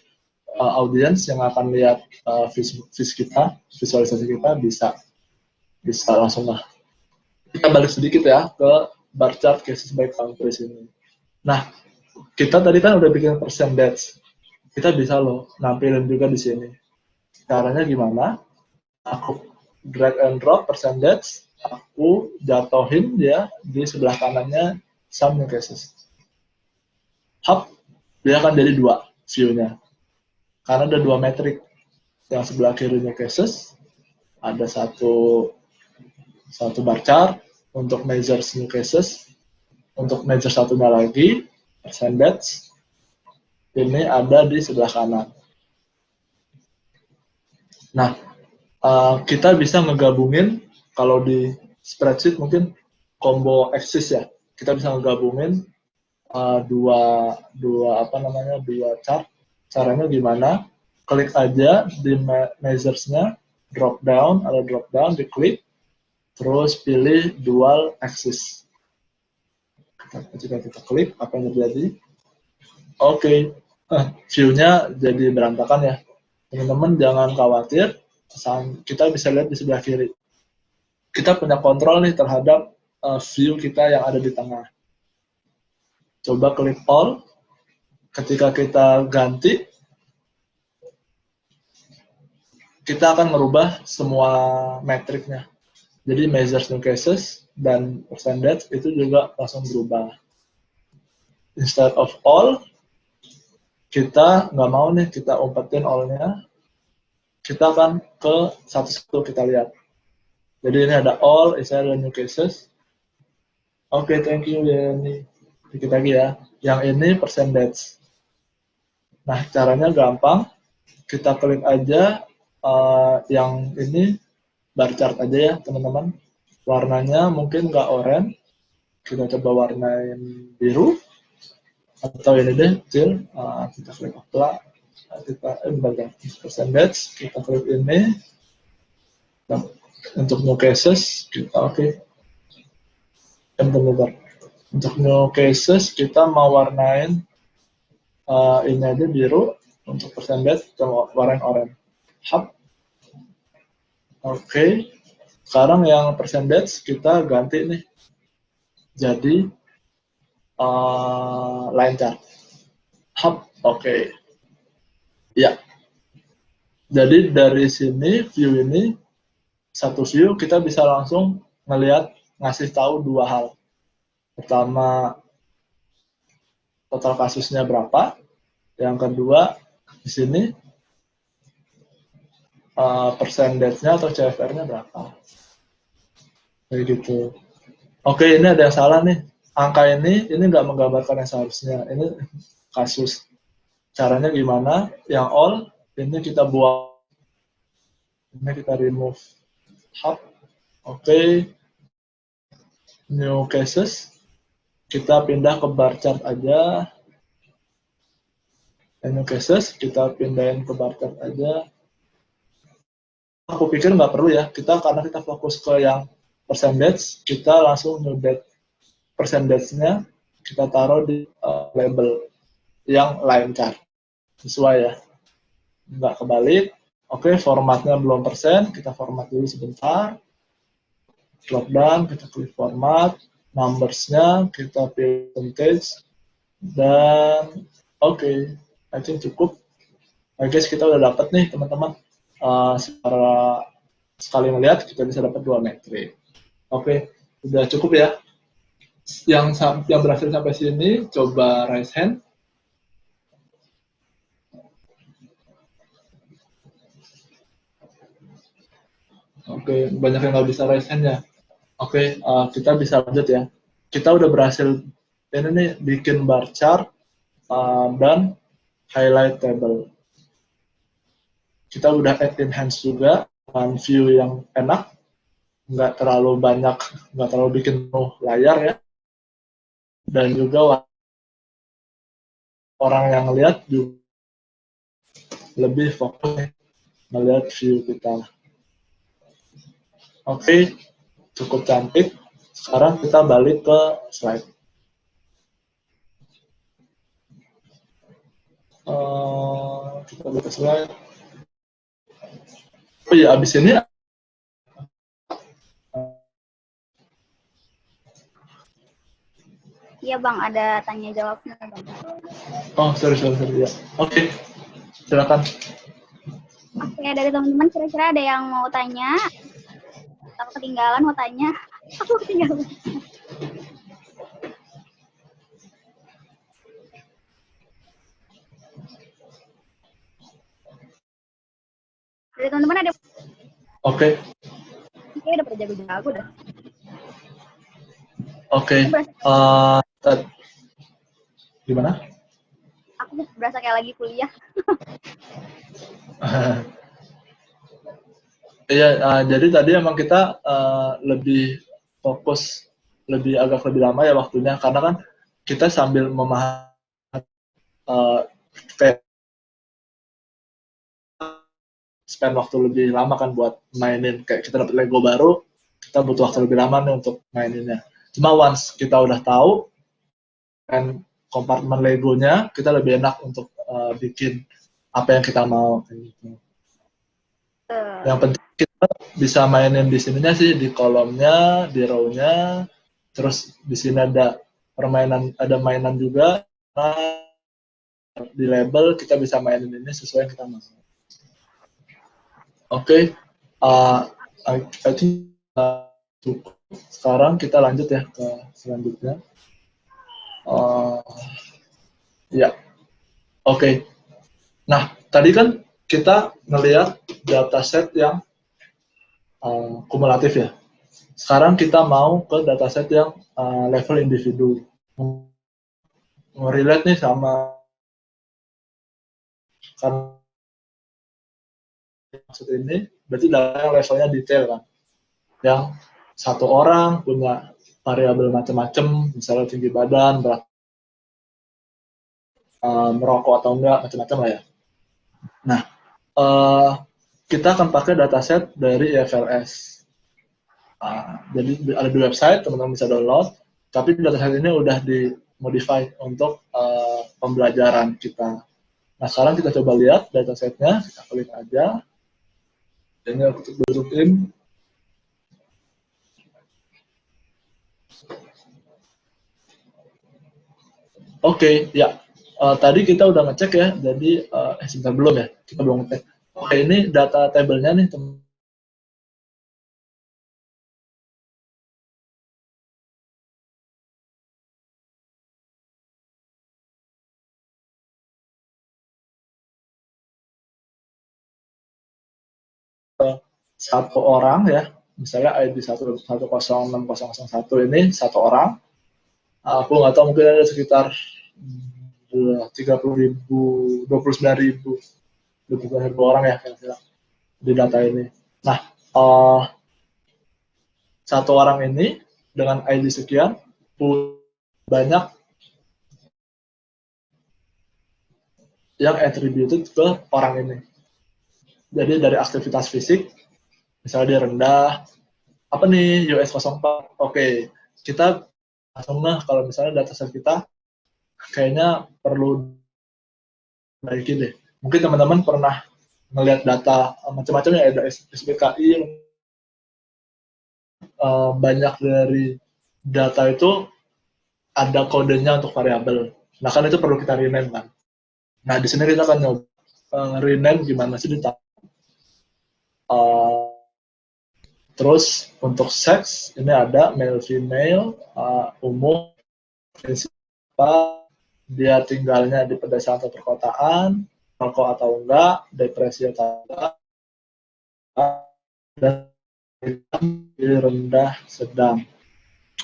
audiens yang akan lihat visualisasi kita bisa langsung lah. Kita balik sedikit ya ke bar chart cases by countries ini. Nah, kita tadi kan udah bikin percentage. Kita bisa loh nampilin juga di sini. Caranya gimana? Aku drag and drop percentage, aku jatuhin dia di sebelah kanannya some new cases. Hub, dia akan jadi dua view-nya. Karena ada dua metrik. Yang sebelah kirinya cases, ada satu bar chart untuk measure new cases. Untuk measure satunya lagi, percentage, ini ada di sebelah kanan. Nah, kita bisa ngegabungin, kalau di spreadsheet mungkin combo axis ya, kita bisa ngegabungin dua chart. Caranya gimana? Klik aja di measures-nya, drop down, diklik, terus pilih dual axis. Jika kita klik, apa yang terjadi? Oke, view-nya jadi berantakan ya. Teman-teman jangan khawatir, kita bisa lihat di sebelah kiri. Kita punya kontrol nih terhadap view kita yang ada di tengah. Coba klik all. Ketika kita ganti, kita akan merubah semua metriknya. Jadi measures new cases dan percentage itu juga langsung berubah. Instead of all, kita nggak mau nih kita umpetin all-nya. Kita akan ke satu-satu kita lihat. Jadi ini ada all, ini ada new cases. Oke, thank you Yeni. Dikit lagi ya. Yang ini percentage. Nah, caranya gampang. Kita klik aja yang ini bar chart aja ya, teman-teman. Warnanya mungkin nggak oranye. Kita coba warnain biru. Atau ini deh, kecil. Kita klik apply. Percentage. Kita klik ini. Untuk new cases, kita oke. Untuk new cases, kita mau warnain ini aja biru. Untuk percentage, kita mau warnain oranye. Hub. Oke. Sekarang yang percentage kita ganti nih. Jadi line chart. Hub. Oke. Ya. Jadi dari sini view ini satu view kita bisa langsung ngelihat, ngasih tahu dua hal. Pertama, total kasusnya berapa. Yang kedua, di sini percentage-nya atau CFR-nya berapa. Kayak gitu. Oke, ini ada yang salah nih. Angka ini nggak menggambarkan yang seharusnya. Ini kasus. Caranya gimana? Yang all, ini kita buang. Ini kita remove. Hub. Oke. New cases. Kita pindah ke bar chart aja. New cases, kita pindahin ke bar chart aja. Aku pikir nggak perlu ya, karena kita fokus ke yang percentage, kita langsung nyudet percentage-nya, kita taruh di label yang line chart. Sesuai ya, nggak kebalik. Oke, formatnya belum persen, kita format dulu sebentar. Drop down, kita klik format, numbers-nya kita pilih percentage, dan oke, I think cukup. Guys, kita udah dapat nih teman-teman. Secara sekali melihat kita bisa dapat dua metrik. Oke, udah cukup ya. yang berhasil sampai sini, coba raise hand. Oke, banyak yang nggak bisa raise hand ya. Oke, kita bisa lanjut ya. Kita udah berhasil ini nih bikin bar chart dan highlight table. Kita udah add enhance juga dengan view yang enak, nggak terlalu banyak, nggak terlalu bikin penuh layar ya. Dan juga orang yang lihat juga lebih fokus melihat view kita. Oke, cukup cantik. Sekarang kita balik ke slide. Kita balik ke slide. Oh iya, abis ini Iya Bang, ada tanya jawabnya Bang. oh sorry ya. Oke, silakan. Oke, dari teman-teman kira-kira ada yang mau tanya? Atau ketinggalan mau tanya? Aku ketinggalan. Dari teman-teman ada? Oke. Kayaknya udah pada jago-jago dah. Oke. Gimana? Aku berasa kayak lagi kuliah. Iya, jadi tadi emang kita lebih fokus, agak lebih lama ya waktunya, karena kan kita sambil memahami kayak spend waktu lebih lama kan buat mainin. Kayak kita dapat Lego baru, kita butuh waktu lebih lama nih untuk maininnya. Cuma once kita udah tahu kan kompartemen Legonya, kita lebih enak untuk bikin apa yang kita mau. Gitu. Yang penting kita bisa mainin di sininya sih, di kolomnya, di row-nya, terus di sini ada mainan juga. Nah, di label kita bisa mainin ini sesuai yang kita mau. Oke, I think cukup. Sekarang kita lanjut ya ke selanjutnya. Ya, oke. Nah, tadi kan kita ngelihat dataset yang kumulatif ya. Sekarang kita mau ke dataset yang level individu. Relate nih sama kan maksud ini, berarti data yang levelnya detail kan. Yang satu orang punya variabel macam-macam, misalnya tinggi badan, berat, merokok atau enggak, macam-macam lah ya. Nah, kita akan pakai dataset dari IFLS. Jadi ada di website, teman-teman bisa download, tapi dataset ini udah dimodify untuk pembelajaran kita. Nah, sekarang kita coba lihat datasetnya, kita klik aja. Ini aku tunjukin. Oke, ya. Tadi kita udah ngecek ya, jadi sebentar belum ya, kita belum ngecek. Oke, ini data tabelnya nih, teman. Satu orang ya, misalnya ID 1106001 ini satu orang. Aku nggak tahu, mungkin ada sekitar 30.000, 29.000 orang ya kira-kira di data ini. Nah, satu orang ini dengan ID sekian banyak yang attributed ke orang ini. Jadi dari aktivitas fisik, misalnya dia rendah, apa nih US04, oke, kita langsung kalau misalnya dataset kita kayaknya perlu baikin deh. Mungkin teman-teman pernah melihat data macam-macam ya, ada SPKI yang banyak dari data itu ada kodenya untuk variabel. Nah kan itu perlu kita rename kan. Nah di sini kita akan nyoba rename gimana sih Terus untuk seks ini ada male female, umum, prinsipal, dia tinggalnya di pedesaan atau perkotaan, rokok atau enggak, depresi atau enggak, dan rendah sedang.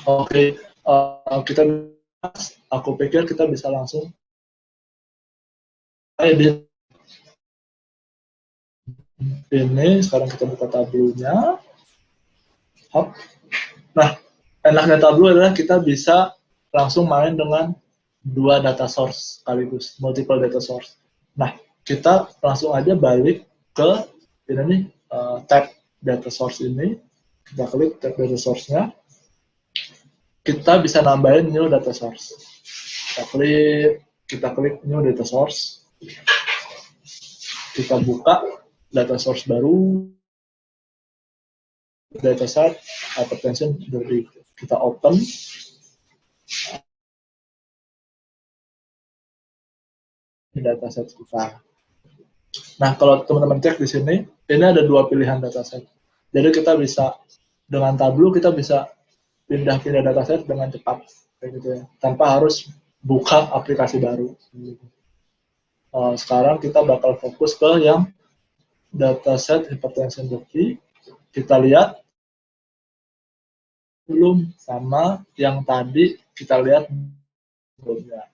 Oke, kita aku pikir kita bisa langsung edit ini. Sekarang kita buka tabelnya. Hop. Nah, enaknya tableau adalah kita bisa langsung main dengan dua data source sekaligus, multiple data source. Nah, kita langsung aja balik ke ini nih, tab data source ini. Kita klik tab data source-nya. Kita bisa nambahin new data source. Kita klik new data source. Kita buka data source baru, dataset hypertension dari kita open. Dataset kita. Nah, kalau teman-teman cek di sini, ini ada dua pilihan dataset. Jadi kita bisa dengan Tableau kita bisa pindah-pindah dataset dengan cepat, kayak gitu ya, tanpa harus buka aplikasi baru. Sekarang kita bakal fokus ke yang dataset hypertension Doki. Kita lihat belum sama yang tadi kita lihat sebelumnya.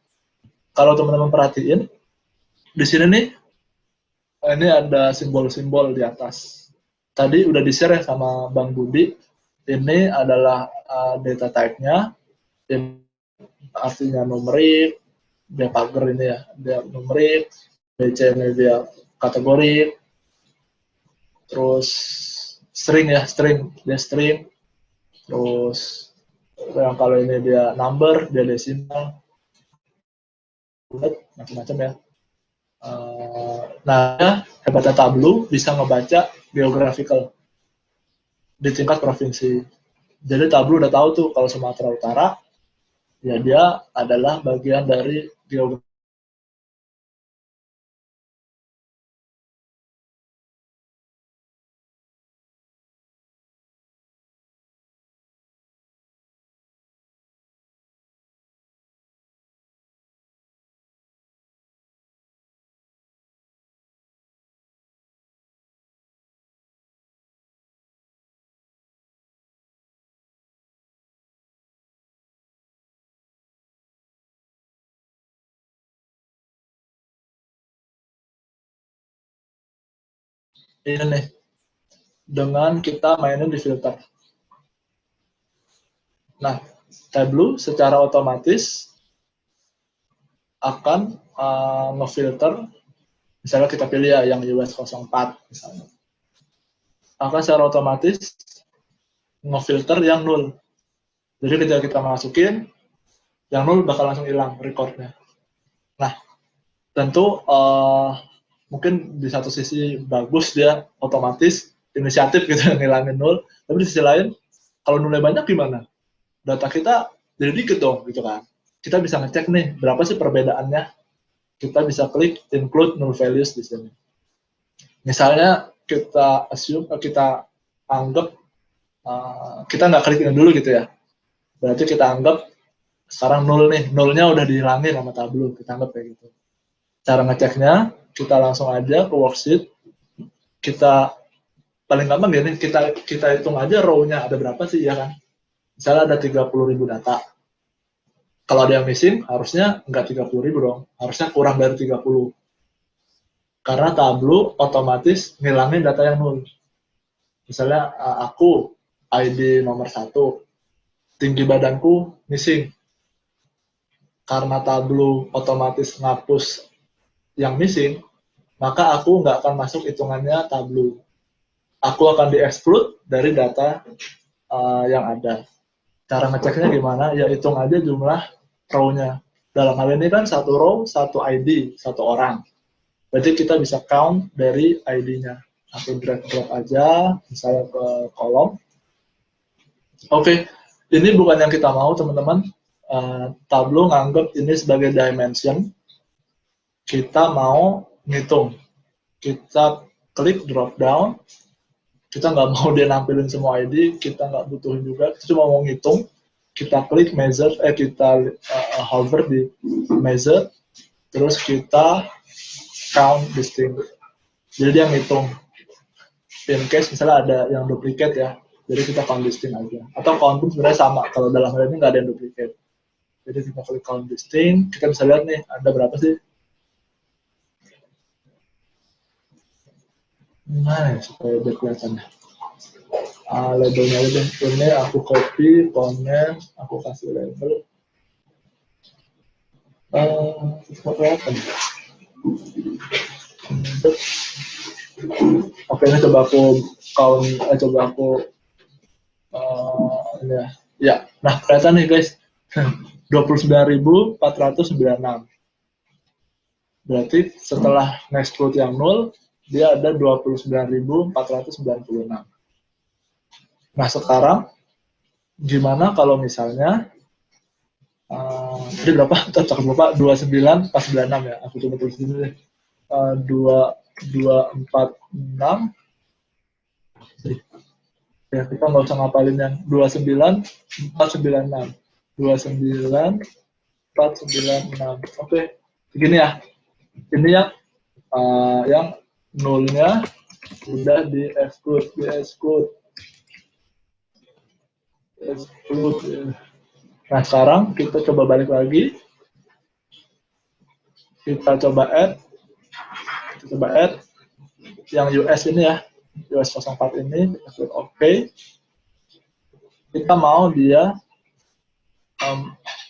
Kalau teman-teman perhatiin, di sini nih, ini ada simbol-simbol di atas. Tadi udah di-share ya sama Bang Budi. Ini adalah data type-nya, artinya numerik, dia pagar ini ya, dia numerik, BC ini dia kategori, terus string ya, dia string, terus yang kalau ini dia number, dia desimal, macam-macam ya. Nah, hebatnya Tableau bisa ngebaca geographical di tingkat provinsi. Jadi Tableau udah tahu tuh kalau Sumatera Utara, ya dia adalah bagian dari geografi. Ini nih, dengan kita mainin di filter. Nah, Tableau secara otomatis akan ngefilter, misalnya kita pilih ya yang US 04 misalnya. Akan secara otomatis ngefilter yang 0. Jadi ketika kita masukin, yang 0 bakal langsung hilang recordnya. Nah, tentu mungkin di satu sisi bagus dia otomatis inisiatif gitu ngilangin 0, tapi di sisi lain kalau nolnya banyak gimana? Data kita jadi dikit dong gitu kan. Kita bisa ngecek nih berapa sih perbedaannya. Kita bisa klik include null values di sini. Misalnya kita assume, kita anggap kita nggak klik ini dulu gitu ya. Berarti kita anggap sekarang 0 nih, 0-nya udah dihilangin sama Tableau, kita anggap kayak gitu. Cara ngeceknya, kita langsung aja ke worksheet, kita paling gampang gini, kita hitung aja row-nya ada berapa sih ya kan. Misalnya ada 30.000 data. Kalau ada yang missing, harusnya nggak 30.000 dong, harusnya kurang dari 30. Karena Tableau otomatis ngilangin data yang 0. Misalnya aku, ID nomor 1, tinggi badanku missing. Karena Tableau otomatis ngapus yang missing, maka aku nggak akan masuk hitungannya Tableau. Aku akan di-exclude dari data yang ada. Cara ngeceknya gimana? Ya hitung aja jumlah row-nya. Dalam hal ini kan satu row, satu ID, satu orang. Berarti kita bisa count dari ID-nya. Aku drag-drop aja, misalnya ke kolom. Oke, ini bukan yang kita mau teman-teman. Tableau nganggap ini sebagai dimension. Kita mau ngitung. Kita klik drop down, kita nggak mau dia nampilin semua ID, kita nggak butuhin juga, kita cuma mau ngitung, kita klik measure, kita hover di measure, terus kita count distinct. Jadi dia ngitung. In case misalnya ada yang duplicate ya, jadi kita count distinct aja. Atau count pun sebenarnya sama, kalau dalam hal ini nggak ada yang duplicate. Jadi kita klik count distinct, kita bisa lihat nih, ada berapa sih? Nah, supaya biar kelihatan. Labelnya aja deh. Ini aku copy, comment, aku kasih label. Kelihatan. Oke, ini coba aku count, coba aku ini ya. Ya, nah kelihatan nih guys, 29.496. Berarti setelah nextclude yang 0, dia ada 29.496. Nah sekarang gimana kalau misalnya jadi berapa? Cocok berapa? 29.496 ya. Aku coba tulis dulu deh. 246. Ya kita nggak usah ngapalin yang 29.496. 29.496. Oke, begini ya. Ini yang nolnya sudah di exclude, Nah sekarang kita coba balik lagi, kita coba add yang US ini ya, US 04 ini, kita klik OK. Kita mau dia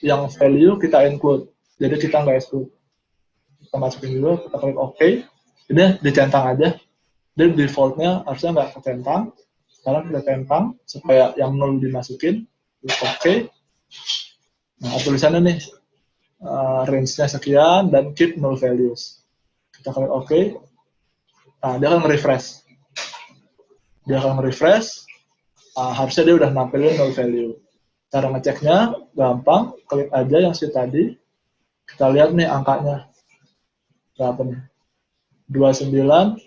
yang value kita include, jadi kita nggak exclude. Kita masukin dulu, kita klik OK. Ini dicentang aja. Dan defaultnya harusnya nggak kecentang. Sekarang kita centang supaya yang 0 dimasukin. Klik OK. Nah, tulisannya nih, range-nya sekian dan keep null values. Kita klik OK. Nah, dia akan nge-refresh. Harusnya dia udah nampilin null value. Cara ngeceknya gampang, klik aja yang si tadi. Kita lihat nih angkanya. Berapa nih? 29.496.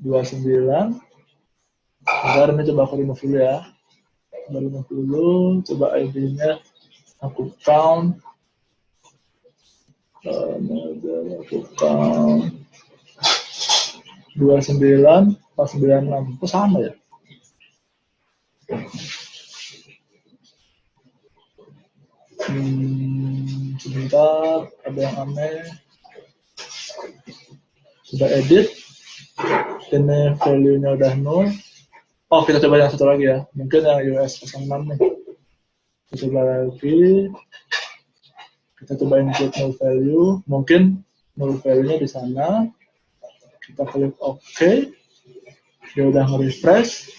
29. Bentar, ini coba aku remove dulu ya. Coba ID-nya aku count. Aku count. 29.496. Kok sama ya? Sebentar, ada yang aneh. Coba edit. Ini value-nya udah 0. Oh, kita coba yang satu lagi ya. Mungkin yang US 06 nih. Kita coba lagi. Kita coba include null value. Mungkin null value-nya di sana. Kita klik OK. Dia udah nge-refresh.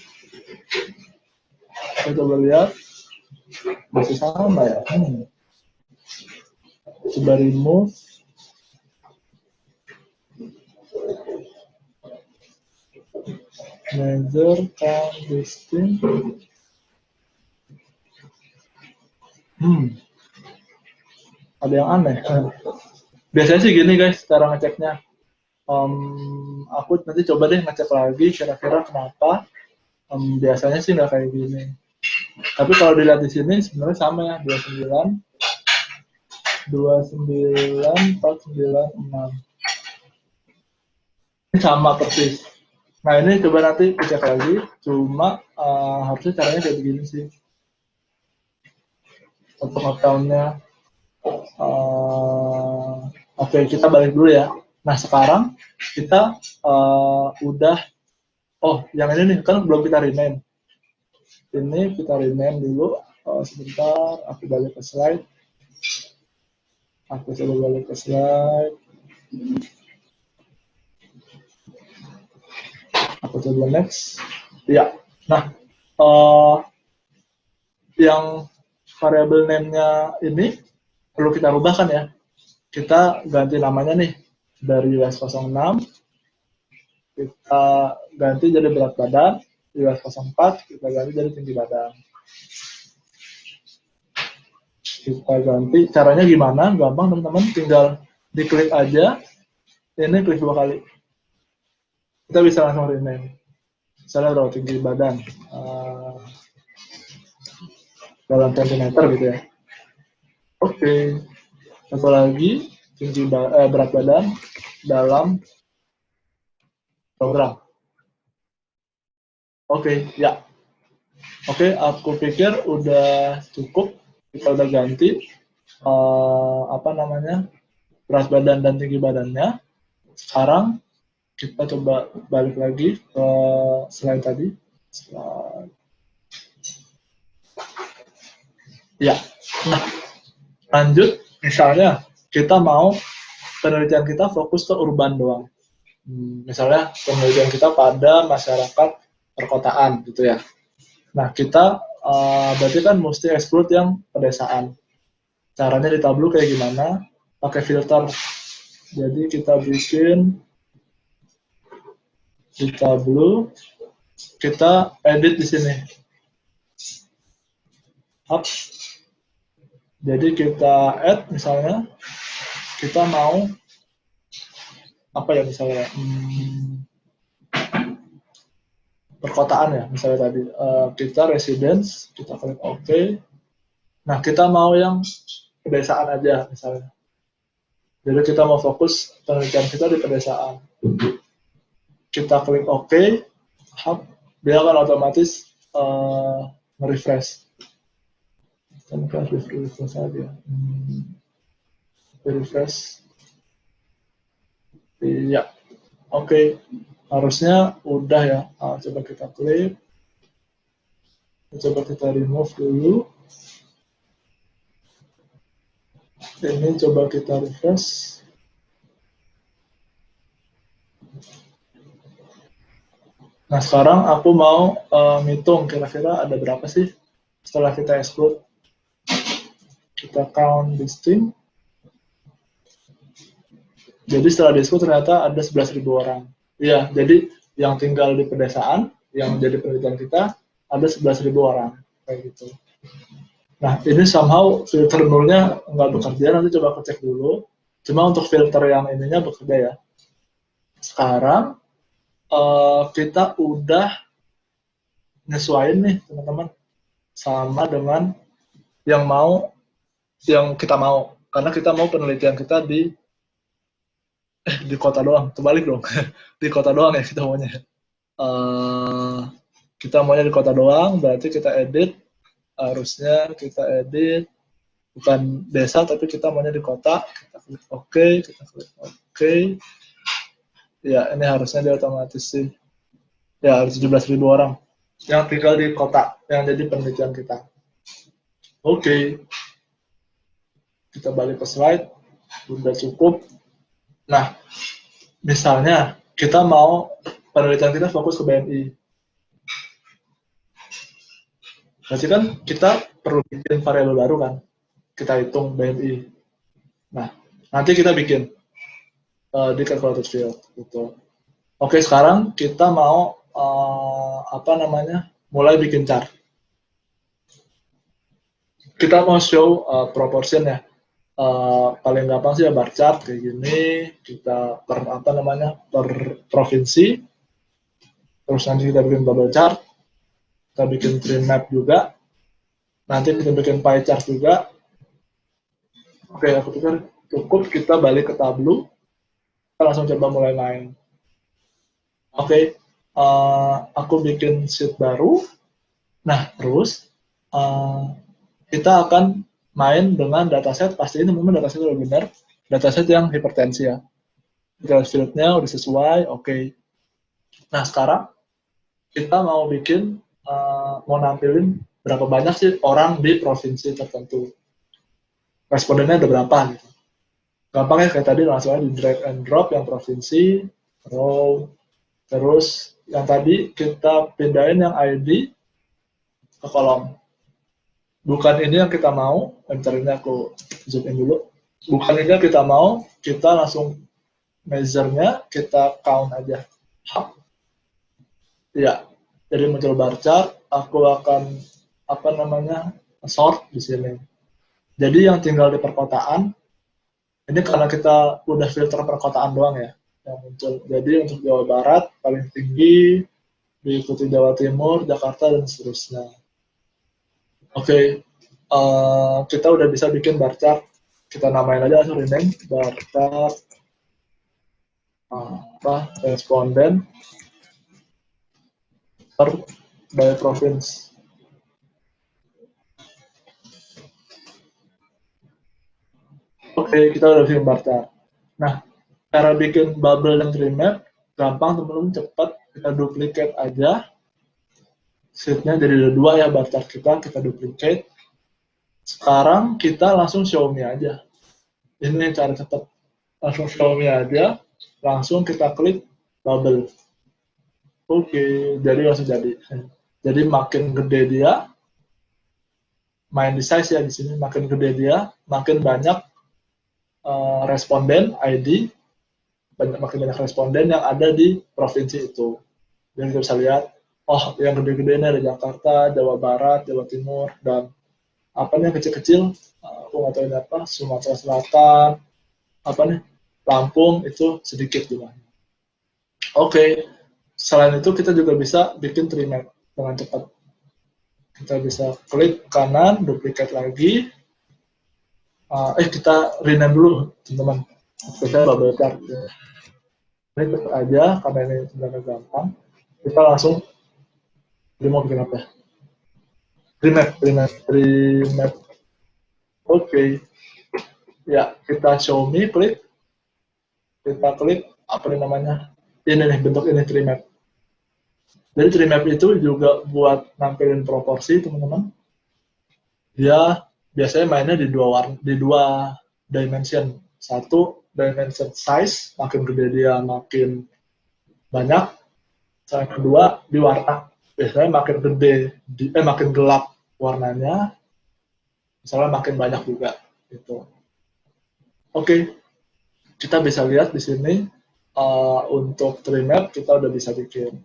Kita coba lihat. Masih sama ya. Coba remove. Measure, count, distinct. Ada yang aneh. Biasanya sih gini guys, cara ngeceknya. Aku nanti coba deh ngecek lagi kira-kira kenapa. Biasanya sih nggak kayak gini. Tapi kalau dilihat di sini sebenarnya sama ya, 29.496. Ini sama persis. Nah ini coba nanti cek lagi, cuma harusnya caranya kayak begini sih. Untuk account-nya. Oke, kita balik dulu ya. Nah sekarang kita udah, yang ini nih, kan belum kita rename. Ini kita rename dulu. Sebentar, aku balik ke slide. Aku coba balik ke slide. Aku coba next. Ya, nah yang variable name-nya ini perlu kita rubah kan ya. Kita ganti namanya nih dari US 06. Kita ganti jadi berat badan. US 04 kita ganti jadi tinggi badan. Kita ganti, caranya gimana? Gampang teman-teman, tinggal diklik aja. Ini klik 2 kali. kita bisa langsung rename. Misalnya berapa tinggi badan, dalam centimeter gitu ya. Oke. Satu lagi, berat badan dalam program. Oke, ya. Oke, aku pikir udah cukup. Kita udah ganti berat badan dan tinggi badannya. Sekarang kita coba balik lagi ke slide tadi. Ya, nah lanjut. Misalnya kita mau penelitian kita fokus ke urban doang. Misalnya penelitian kita pada masyarakat perkotaan gitu ya. Nah kita berarti kan mesti explore yang pedesaan. Caranya di Tableau kayak gimana? Pakai filter. Jadi kita bikin di Tableau, kita edit di sini. Up. Jadi kita add misalnya, kita mau apa ya misalnya perkotaan ya misalnya tadi kita residence, kita klik OK. Nah kita mau yang pedesaan aja misalnya. Jadi kita mau fokus penelitian kita di pedesaan. Kita klik OK, dia akan otomatis nge-refresh. Kita refresh aja. Refresh. Iya, oke. Harusnya udah ya. Coba kita klik. Coba kita remove dulu. Ini coba kita refresh. Nah, sekarang aku mau ngitung kira-kira ada berapa sih setelah kita explode. Kita count distinct. Jadi setelah di-explode ternyata ada 11.000 orang. Iya, jadi yang tinggal di pedesaan, yang jadi penelitian kita, ada 11.000 orang. Kayak gitu. Nah, ini somehow filter nulnya nggak bekerja, nanti coba aku cek dulu. Cuma untuk filter yang ininya bekerja ya. Sekarang, kita udah nyesuaiin nih, teman-teman. Sama dengan yang kita mau. Karena kita mau penelitian kita di kota doang, terbalik dong. Di kota doang ya kita maunya. Kita maunya di kota doang, berarti kita edit. Harusnya kita edit bukan desa, tapi kita maunya di kota. Kita klik OK, kita klik OK. Ya, ini harusnya dia otomatis sih. Ya, harus 17.000 orang yang tinggal di kota, yang jadi penelitian kita. Oke. Kita balik ke slide. Udah cukup. Nah, misalnya kita mau penelitian kita fokus ke BMI. Berarti kan kita perlu bikin variabel baru kan. Kita hitung BMI. Nah, nanti kita bikin di calculated field gitu. Oke, sekarang kita mau mulai bikin chart. Kita mau show proportion ya. Paling gampang sih ya bar chart kayak gini. Kita per provinsi. Terus nanti kita bikin bubble chart. Kita bikin tree map juga. Nanti kita bikin pie chart juga. Oke, aku pikir cukup. Kita balik ke Tableau. Kita langsung coba mulai main. Oke, aku bikin sheet baru. Nah, terus kita akan main dengan dataset. Pasti ini memang dataset udah benar. Dataset yang hipertensi ya. Field-nya udah sesuai. Oke. Nah, sekarang kita mau bikin, mau nampilin berapa banyak sih orang di provinsi tertentu. Respondennya ada berapa gitu. Gampang ya kayak tadi langsung aja di drag and drop yang provinsi, row, terus yang tadi kita pindahin yang ID ke kolom. Bukan ini yang kita mau, bentar ini aku zoom in dulu. Bukan ini yang kita mau, kita langsung measure-nya, kita count aja. Ya, jadi muncul bar chart, aku akan sort di sini. Jadi yang tinggal di perkotaan, ini karena kita udah filter perkotaan doang ya. yang muncul. Jadi untuk Jawa Barat paling tinggi, diikuti Jawa Timur, Jakarta, dan seterusnya. Oke, kita udah bisa bikin bar chart. Kita namain aja langsung rename bar chart responden by province. Oke, kita udah bikin bar chart. Nah, cara bikin bubble dan tree map gampang, teman-teman, cepat. Kita duplicate aja sheet-nya, jadi ada 2 ya bar chart kita duplicate. Sekarang kita langsung show me aja. Ini cara cepat. Langsung show me aja, langsung kita klik bubble. Oke, jadi langsung jadi. Jadi makin gede dia, main di size ya di sini, makin gede dia, makin banyak responden ID, makin banyak responden yang ada di provinsi itu. Dan kita bisa lihat, oh yang gede-gede ini ada Jakarta, Jawa Barat, Jawa Timur, dan apa nih yang kecil-kecil, aku nggak tahu ini apa, Sumatera Selatan, apa nih, Lampung, itu sedikit jumlahnya. Oke, selain itu kita juga bisa bikin tree map dengan cepat. Kita bisa klik kanan, duplicate lagi. Kita rename dulu, teman-teman. Kita bubble chart. Ini tetap aja, karena ini sebenarnya gampang. Kita langsung, jadi mau bikin apa? Tree map. Oke. Ya, kita show me, klik. Kita klik, apa nih namanya? Ini nih, bentuk ini tree map. Jadi tree map itu juga buat nampilin proporsi, teman-teman. Dia biasanya mainnya di dua dimension. Satu dimension size, makin gede dia makin banyak. Yang kedua di warna. Biasanya makin gede, makin gelap warnanya, misalnya makin banyak juga. Gitu. Oke, kita bisa lihat di sini untuk tree map kita udah bisa bikin.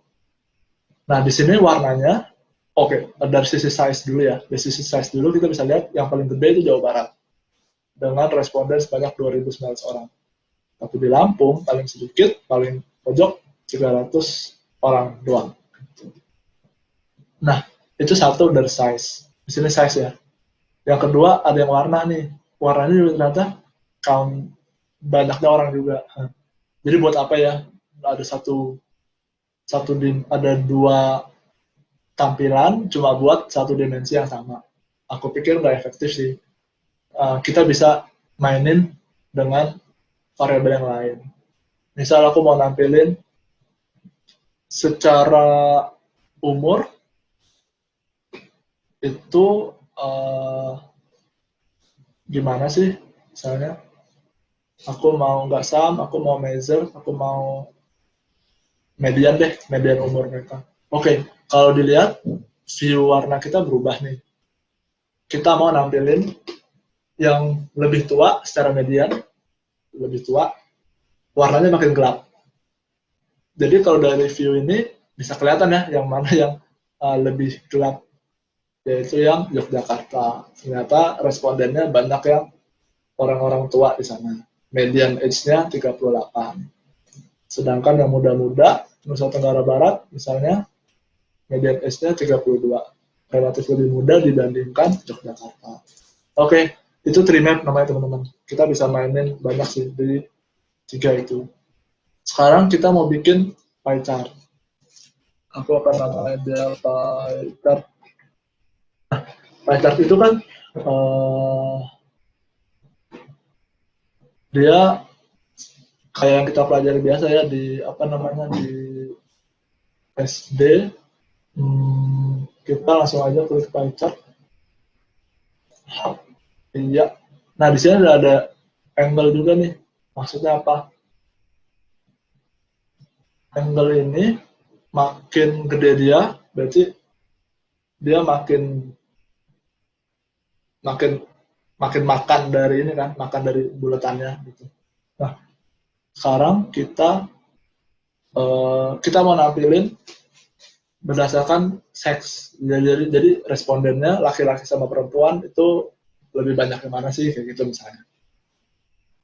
Nah di sini warnanya, oke, dari sisi size dulu ya. Dari sisi size dulu kita bisa lihat yang paling gede itu Jawa Barat dengan responden sebanyak 2.900 orang. Tapi di Lampung paling sedikit, paling pojok 300 orang doang. Nah, itu satu dari size. Di sini size ya. Yang kedua ada yang warna nih. Warnanya juga ternyata count banyaknya orang juga. Jadi buat apa ya? Ada ada 2 tampilan cuma buat 1 dimensi yang sama. Aku pikir nggak efektif sih. Kita bisa mainin dengan variabel yang lain. Misal aku mau nampilin secara umur itu gimana sih? Misalnya aku mau nggak sum, aku mau measure, aku mau median deh, median umur mereka. Oke, kalau dilihat view warna kita berubah nih. Kita mau nampilin yang lebih tua secara median, lebih tua, warnanya makin gelap. Jadi kalau dari view ini bisa kelihatan ya yang mana yang lebih gelap, yaitu yang Yogyakarta. Ternyata respondennya banyak yang orang-orang tua di sana. Median age-nya 38. Sedangkan yang muda-muda, Nusa Tenggara Barat misalnya, median age-nya 32. Relatif lebih muda dibandingkan Yogyakarta. Oke, itu tree map namanya teman-teman. Kita bisa mainin banyak sih dari 3 itu. Sekarang kita mau bikin pie chart. Aku akan namain dia pie chart. Pie chart itu kan dia kayak yang kita pelajari biasa ya di di SD. Kita langsung aja klik pie chart. Iya. Nah di sini ada angle juga nih. Maksudnya apa? Angle ini makin gede dia, berarti dia makin makan dari ini kan, makan dari buletannya gitu. Nah, sekarang kita mau nampilin berdasarkan seks. Jadi respondennya laki-laki sama perempuan itu lebih banyak yang mana sih, kayak gitu misalnya.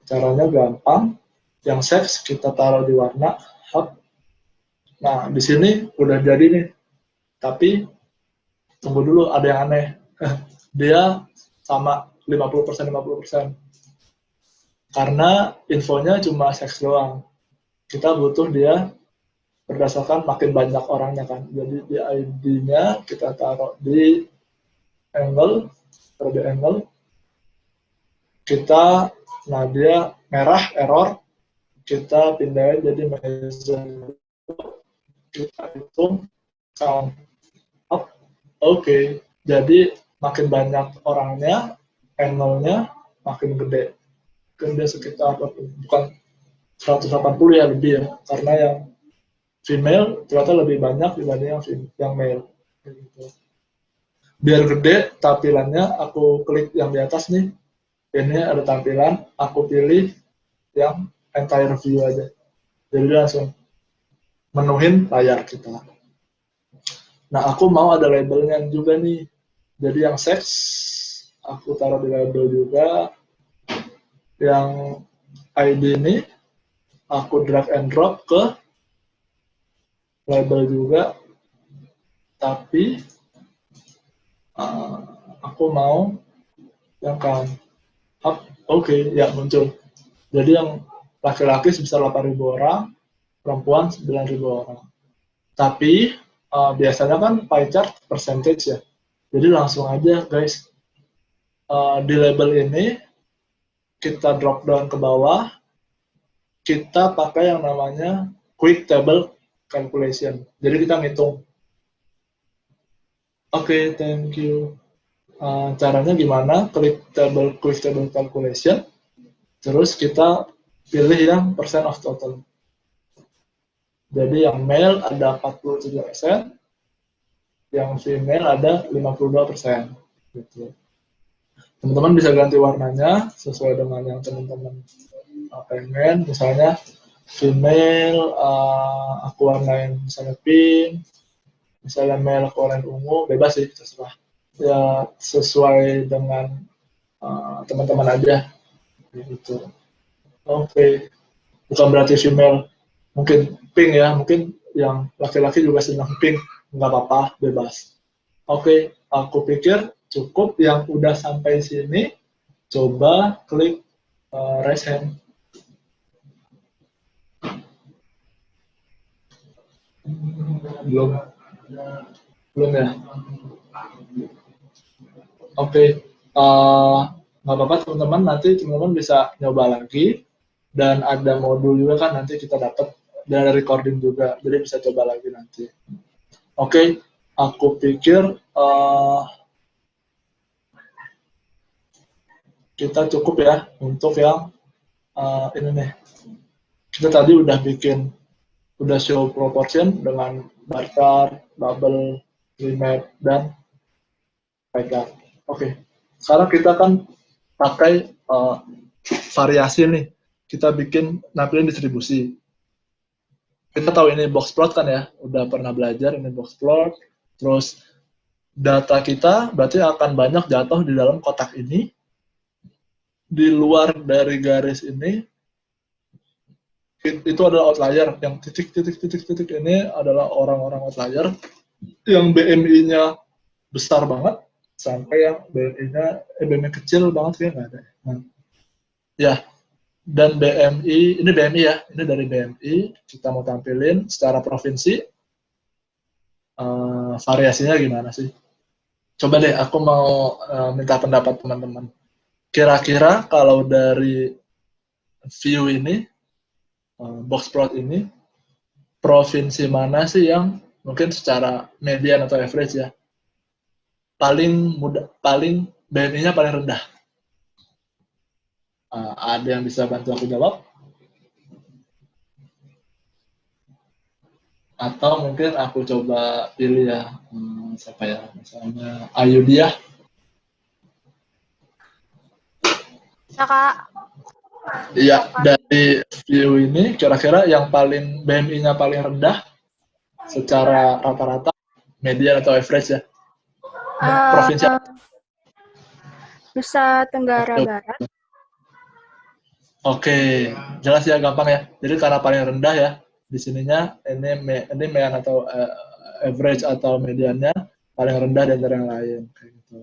Caranya gampang. Yang seks kita taruh di warna hub. Nah, di sini udah jadi nih. Tapi tunggu dulu, ada yang aneh. Dia sama 50% 50%. Karena infonya cuma seks doang. Kita butuh dia berdasarkan makin banyak orangnya kan. Jadi di ID-nya kita taruh di angle, kita, nah dia merah error, kita pindahin jadi measure, kita hitung count up, oke. Jadi makin banyak orangnya, angle-nya makin gede. Dia sekitar bukan 180 ya, lebih ya, karena yang female ternyata lebih banyak dibanding yang male. Gitu. Biar gede tampilannya, aku klik yang di atas nih, ini ada tampilan, aku pilih yang entire view aja. Jadi langsung menuhin layar kita. Nah, aku mau ada labelnya juga nih. Jadi yang seks, aku taruh di label juga. Yang ID ini, aku drag and drop ke label juga. Tapi, aku mau yang count up. Oke, ya muncul. Jadi yang laki-laki sebesar 8.000 orang, perempuan 9.000 orang. Tapi biasanya kan pie chart percentage ya. Jadi langsung aja guys, di label ini kita drop down ke bawah, kita pakai yang namanya quick table calculation. Jadi kita ngitung. Oke, thank you. Caranya gimana? Quick table calculation. Terus kita pilih yang percent of total. Jadi yang male ada 47%, yang female ada 52%. Gitu. Teman-teman bisa ganti warnanya sesuai dengan yang teman-teman pengen. Misalnya female aku warnain misalnya pink, misalnya male aku warnain ungu, bebas sih, terserah. Ya sesuai dengan teman-teman aja. Gitu. Oke. Bukan berarti female mungkin pink ya, mungkin yang laki-laki juga senang pink, nggak apa-apa, bebas. Oke, aku pikir cukup. Yang udah sampai sini, coba klik raise hand. Belum ya? Oke, nggak apa-apa teman-teman, nanti teman-teman bisa nyoba lagi. Dan ada modul juga kan nanti kita dapat, dan ada recording juga, jadi bisa coba lagi nanti. Oke, aku pikir kita cukup ya untuk yang ini nih. Kita tadi udah show proportion dengan bar chart, bubble, remap, dan pie chart. Oke, sekarang kita kan pakai variasi nih. Kita bikin nampilin distribusi. Kita tahu ini box plot kan ya, udah pernah belajar ini box plot. Terus data kita berarti akan banyak jatuh di dalam kotak ini. Di luar dari garis ini, itu adalah outlier. Yang titik ini adalah orang-orang outlier yang BMI-nya besar banget, sampai yang BMI kecil banget kayak nggak ada. Nah, ya, dan BMI, ini BMI ya, ini dari BMI, kita mau tampilin secara provinsi, variasinya gimana sih? Coba deh, aku mau minta pendapat teman-teman. Kira-kira kalau dari view ini, box plot ini, provinsi mana sih yang mungkin secara median atau average ya, paling BMI-nya paling rendah? Ada yang bisa bantu aku jawab? Atau mungkin aku coba pilih ya, siapa ya, misalnya Ayudhya. Ya, Kak. Iya, dari view ini kira-kira yang paling BMI-nya paling rendah secara rata-rata, median atau average ya? Provinsi Nusa Tenggara Barat. Oke, jelas ya, gampang ya. Jadi karena paling rendah ya, di sininya ini median atau average atau mediannya paling rendah dari yang lain kayak gitu.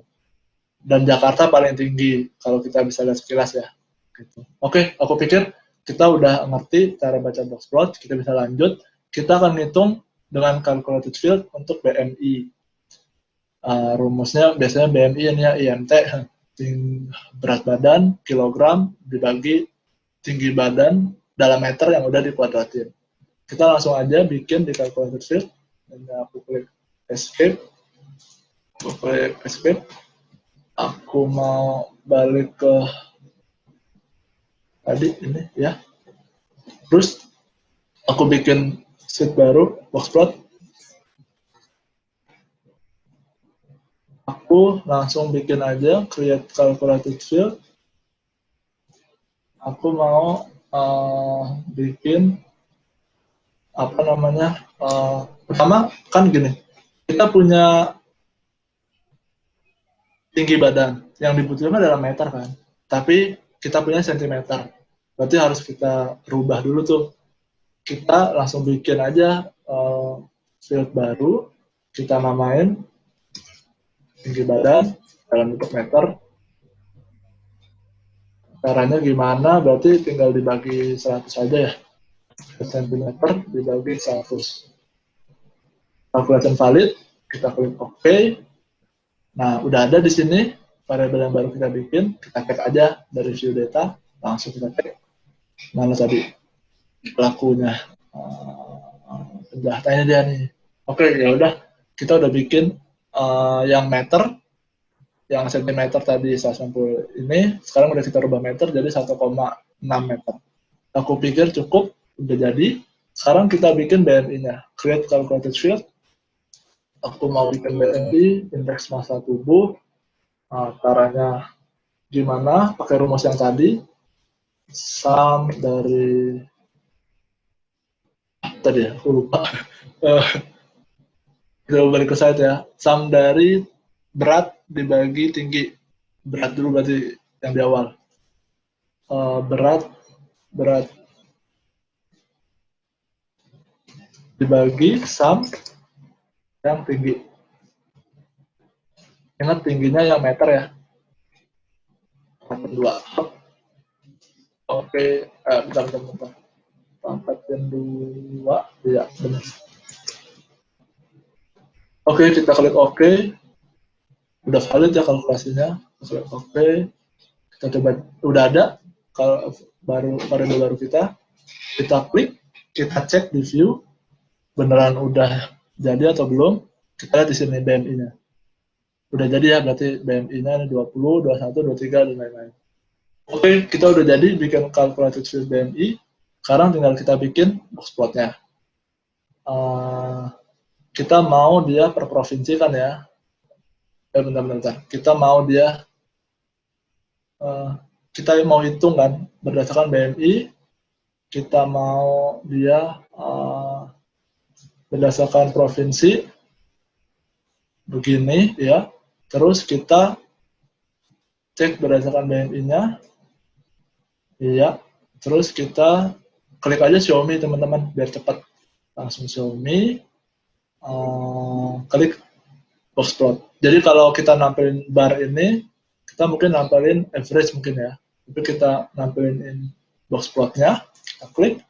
Dan Jakarta paling tinggi kalau kita bisa lihat sekilas ya. Gitu. Oke, aku pikir kita udah ngerti cara baca box plot, kita bisa lanjut. Kita akan hitung dengan calculated field untuk BMI. Rumusnya biasanya BMI ini ya IMT, berat badan, kilogram, dibagi tinggi badan dalam meter yang udah dikuadratin. Kita langsung aja bikin di calculated field. Dan aku klik escape. Aku mau balik ke tadi ini ya. Terus aku bikin sheet baru, box plot. Aku langsung bikin aja create calculated field. Aku mau bikin apa namanya? Pertama kan gini, kita punya tinggi badan yang dibutuhkan adalah meter kan, tapi kita punya sentimeter, berarti harus kita rubah dulu tuh. Kita langsung bikin aja field baru, kita namain tinggi badan dalam bentuk meter. Caranya gimana? Berarti tinggal dibagi 100 aja ya. Sentimeter dibagi 100. Calculation valid, kita klik OK. Nah, udah ada di sini variabel yang baru kita bikin, kita cek aja dari view data, langsung kita cek mana tadi pelakunya, penjahatannya dia nih. Oke, ya udah, kita udah bikin yang meter, yang sentimeter tadi 190 ini, sekarang udah kita rubah meter jadi 1,6 meter. Aku pikir cukup, udah jadi. Sekarang kita bikin BMI-nya, create calculated field. Aku mau bikin BMI, indeks massa tubuh. Caranya gimana? Pakai rumus yang tadi. Sum dari tadi ya, aku lupa. Kita balik ke slide ya. Sum dari berat dibagi tinggi. Berat dulu berarti yang di awal. Berat dibagi sum yang tinggi. Ingat tingginya yang meter ya. 2. Oke, bentar. 4/2, ya benar. Oke, kita klik OK. Udah valid ya kalkulasinya. Klik OK. Kita coba, udah ada kalau variabel baru kita. Kita klik, kita cek di view, beneran udah jadi atau belum. Kita lihat di sini BMI-nya. Udah jadi ya, berarti BMI-nya 20, 21, 23, dan lain-lain. Oke, kita udah jadi bikin calculated field BMI. Sekarang tinggal kita bikin box plotnya. Kita mau dia per provinsi kan ya. Bentar. Kita mau dia, kita mau hitung kan, berdasarkan BMI. Kita mau dia berdasarkan provinsi. Begini ya. Terus kita cek berdasarkan BMI-nya. Iya. Terus kita klik aja Xiaomi teman-teman biar cepat. Langsung Xiaomi. Klik box plot. Jadi kalau kita nampilin bar ini, kita mungkin nampilin average mungkin ya. Tapi kita nampilin box plotnya, kita klik.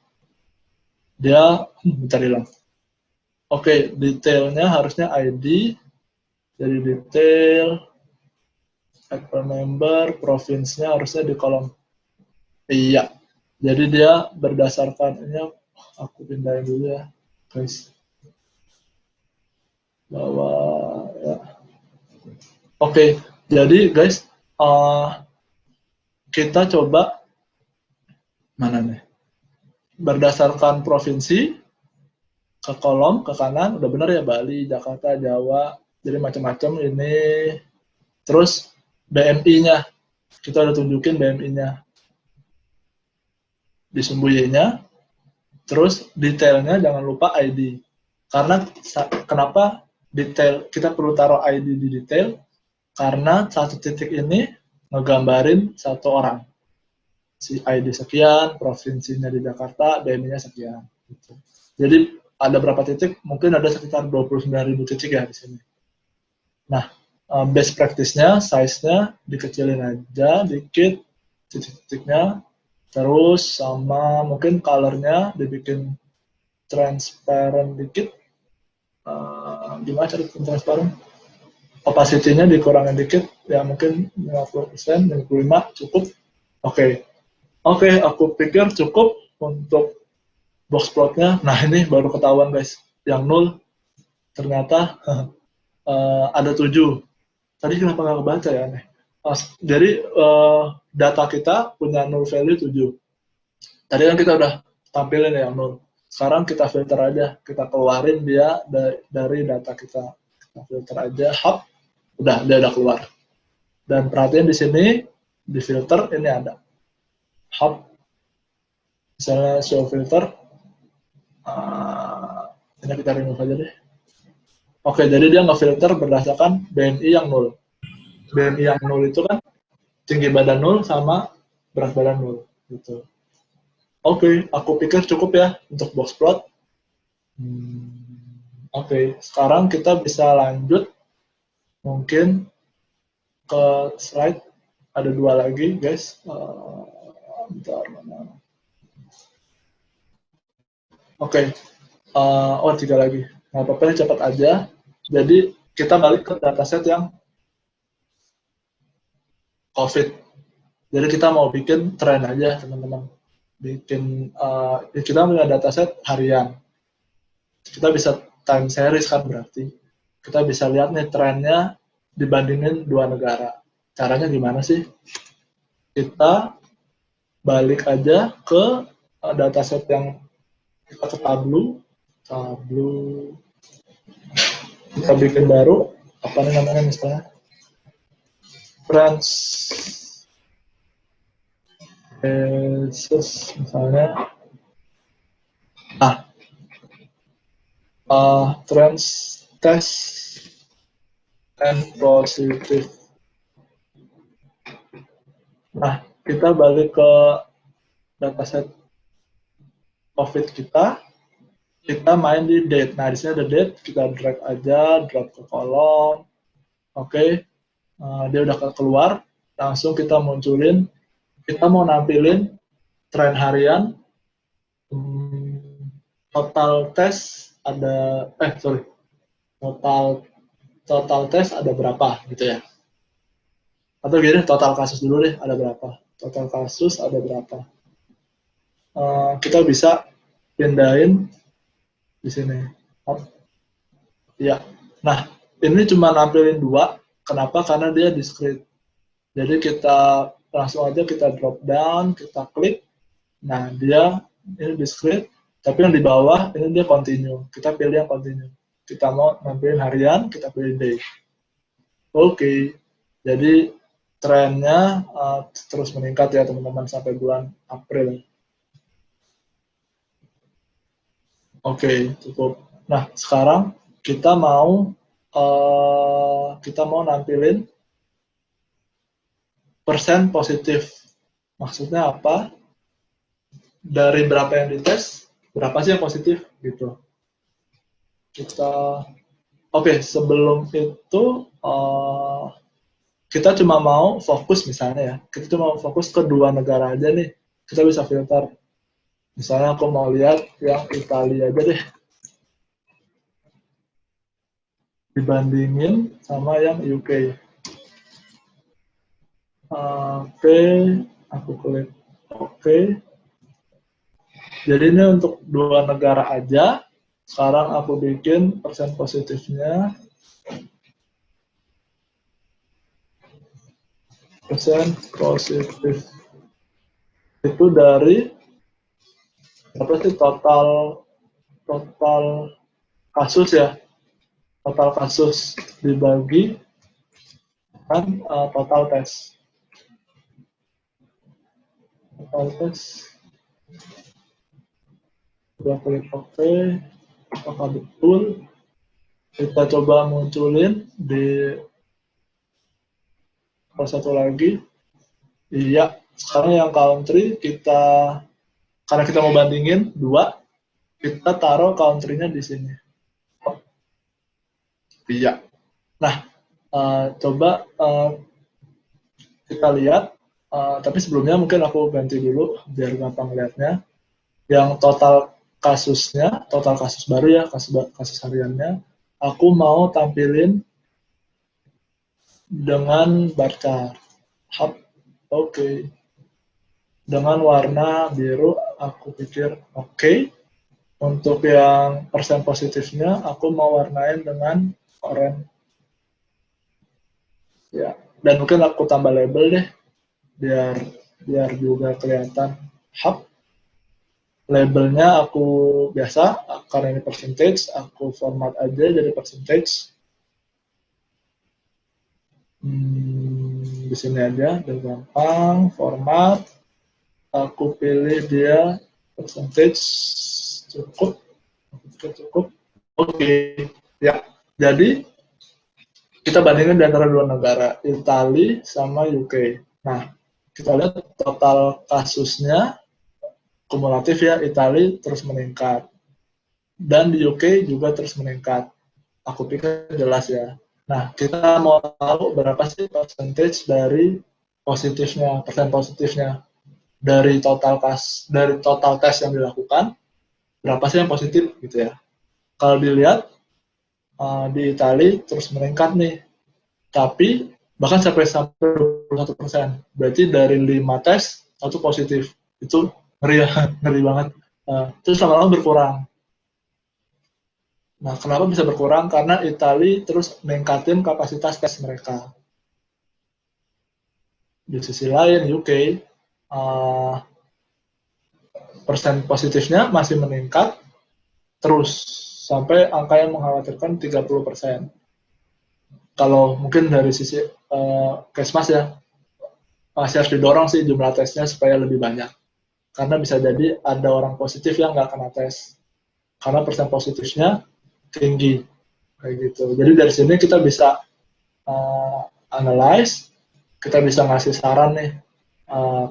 Dia bentar hilang. Oke, detailnya harusnya ID. Jadi detail, add per member, provinsinya harusnya di kolom. Iya. Jadi dia berdasarkan ini, aku pindahin dulu ya, guys. Bawah ya. Oke, jadi guys, kita coba mana nih? Berdasarkan provinsi ke kolom ke kanan, udah benar ya, Bali, Jakarta, Jawa. Jadi macam-macam ini. Terus BMI-nya, kita udah tunjukin BMI-nya. Disembunyinya. Terus detailnya jangan lupa ID. Karena kenapa detail, kita perlu taruh ID di detail? Karena satu titik ini ngegambarin satu orang. si ID sekian, provinsinya di Jakarta, DMI-nya sekian. Gitu. Jadi ada berapa titik? Mungkin ada sekitar 29.000 titik ya di sini. Nah, best practice-nya, size-nya dikecilin aja dikit titik-titiknya, terus sama mungkin color-nya dibikin transparent dikit. Gimana cara bikin transparent? Opacity-nya dikurangin dikit, ya mungkin 50%, 55 cukup. Oke, aku pikir cukup untuk box plot-nya. Nah, ini baru ketahuan guys, yang 0 ternyata ada 7. Tadi kenapa nggak kebaca ya? Jadi data kita punya null value 7. Tadi kan kita udah tampilin ya yang 0. Sekarang kita filter aja, kita keluarin dia dari data kita. Kita filter aja, hub, udah, dia udah keluar. Dan perhatian di sini, di filter ini ada hub, misalnya show filter, ini kita remove aja deh. Oke, jadi dia nge-filter berdasarkan BMI yang 0. BMI yang 0 itu kan tinggi badan 0 sama berat badan 0. Gitu. Oke, aku pikir cukup ya untuk box plot. Oke, sekarang kita bisa lanjut mungkin ke slide. Ada 2 lagi, guys. Bentar, mana? Oke, 3 lagi. Nah, apa-apa cepat aja. Jadi, kita balik ke dataset yang COVID. Jadi, kita mau bikin tren aja, teman-teman. Kita punya dataset harian. Kita bisa time series kan berarti. Kita bisa lihat nih trennya dibandingin 2 negara. Caranya gimana sih? Kita balik aja ke dataset yang kita ke Tableau. Kita bikin baru, apa nih namanya misalnya? Trends misalnya. Trends test and positive. Nah, kita balik ke dataset COVID kita main di date. Nah, di sini ada date, kita drag aja, drop ke kolom. Oke, dia udah keluar, langsung kita munculin, kita mau nampilin tren harian, total test ada, total test ada berapa, gitu ya. Atau gini, total kasus dulu deh, ada berapa. Total kasus ada berapa. Kita bisa pindahin di sini. Ya, nah ini cuma nampilin 2. Kenapa? Karena dia discrete. Jadi kita langsung aja kita drop down, kita klik. Nah dia ini discrete, tapi yang di bawah ini dia continue. Kita pilih yang continue. Kita mau nampilin harian, kita pilih day. Oke, jadi trennya terus meningkat ya teman-teman sampai bulan April. Oke, cukup. Nah, sekarang kita mau nampilin persen positif. Maksudnya apa? Dari berapa yang dites, berapa sih yang positif gitu. Sebelum itu kita cuma mau fokus misalnya ya. Kita cuma mau fokus ke 2 negara aja nih. Kita bisa filter. Misalnya aku mau lihat yang Italia aja deh. Dibandingin sama yang UK. Oke, aku klik oke. Jadi ini untuk 2 negara aja. Sekarang aku bikin persen positifnya. Persen positif. Itu dari apa sih total kasus ya. Total kasus dibagi kan total tes. Total tes. Kita klik oke. Apakah betul? Kita coba munculin di satu lagi. Iya, Sekarang yang country karena kita mau bandingin 2, kita taruh country-nya di sini. Iya. Nah, coba kita lihat, tapi sebelumnya mungkin aku ganti dulu biar gampang lihatnya. Yang total kasus baru ya, kasus hariannya, aku mau tampilin dengan bar chart. Oke. Dengan warna biru, aku pikir oke. Untuk yang persen positifnya, aku mau warnain dengan oranye. Ya, dan mungkin aku tambah label deh, biar juga kelihatan hub. Labelnya aku biasa, karena ini percentage, aku format aja jadi percentage. Di sini aja, udah gampang, format. Aku pilih dia percentage, cukup. Oke, ya. Jadi kita bandingin di antara 2 negara, Italia sama UK. Nah, kita lihat total kasusnya kumulatif ya, Italia terus meningkat. Dan di UK juga terus meningkat. Aku pikir jelas ya. Nah, kita mau tahu berapa sih percentage dari positifnya, persen positifnya. Dari total tes yang dilakukan, berapa sih yang positif gitu ya. Kalau dilihat, di Italia terus meningkat nih. Tapi bahkan sampai 21%. Berarti dari 5 tes, 1 positif. Itu ngeri banget. Terus lama-lama berkurang. Nah, kenapa bisa berkurang? Karena Italia terus meningkatin kapasitas tes mereka. Di sisi lain, UK, persen positifnya masih meningkat, terus sampai angka yang mengkhawatirkan 30%. Kalau mungkin dari sisi Kesmas ya, masih harus didorong sih jumlah tesnya supaya lebih banyak. Karena bisa jadi ada orang positif yang nggak kena tes. Karena persen positifnya tinggi. Kayak gitu. Jadi dari sini kita bisa analyze, kita bisa ngasih saran nih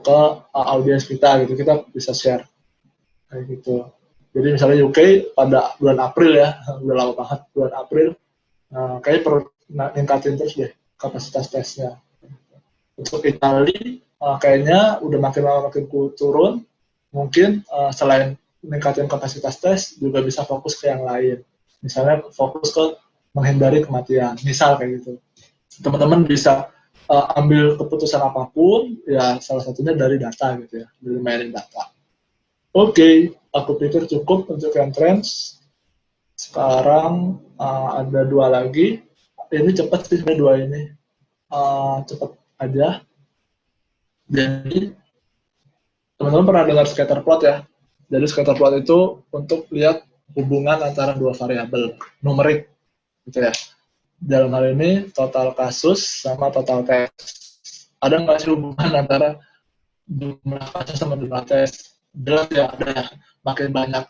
ke audiens kita gitu. Kita bisa share. Kayak gitu. Jadi misalnya UK pada bulan April ya, udah lama banget, bulan April, kayaknya perlu ningkatin terus deh kapasitas tesnya. Untuk Italia, kayaknya udah makin lama makin turun, mungkin selain meningkatin kapasitas tes, juga bisa fokus ke yang lain. Misalnya fokus ke menghindari kematian, misal kayak gitu. Teman-teman bisa ambil keputusan apapun, ya salah satunya dari data gitu ya, dari mainin data. Oke, aku pikir cukup untuk yang trends. Sekarang ada 2 lagi. Ini cepat sih sebenarnya 2 ini. Cepat aja. Jadi, teman-teman pernah dengar scatter plot ya? Jadi scatter plot itu untuk lihat hubungan antara 2 variabel numerik, gitu ya. Dalam hal ini total kasus sama total tes. Ada nggak sih hubungan antara jumlah kasus sama jumlah tes? Jelas ya, ada. Makin banyak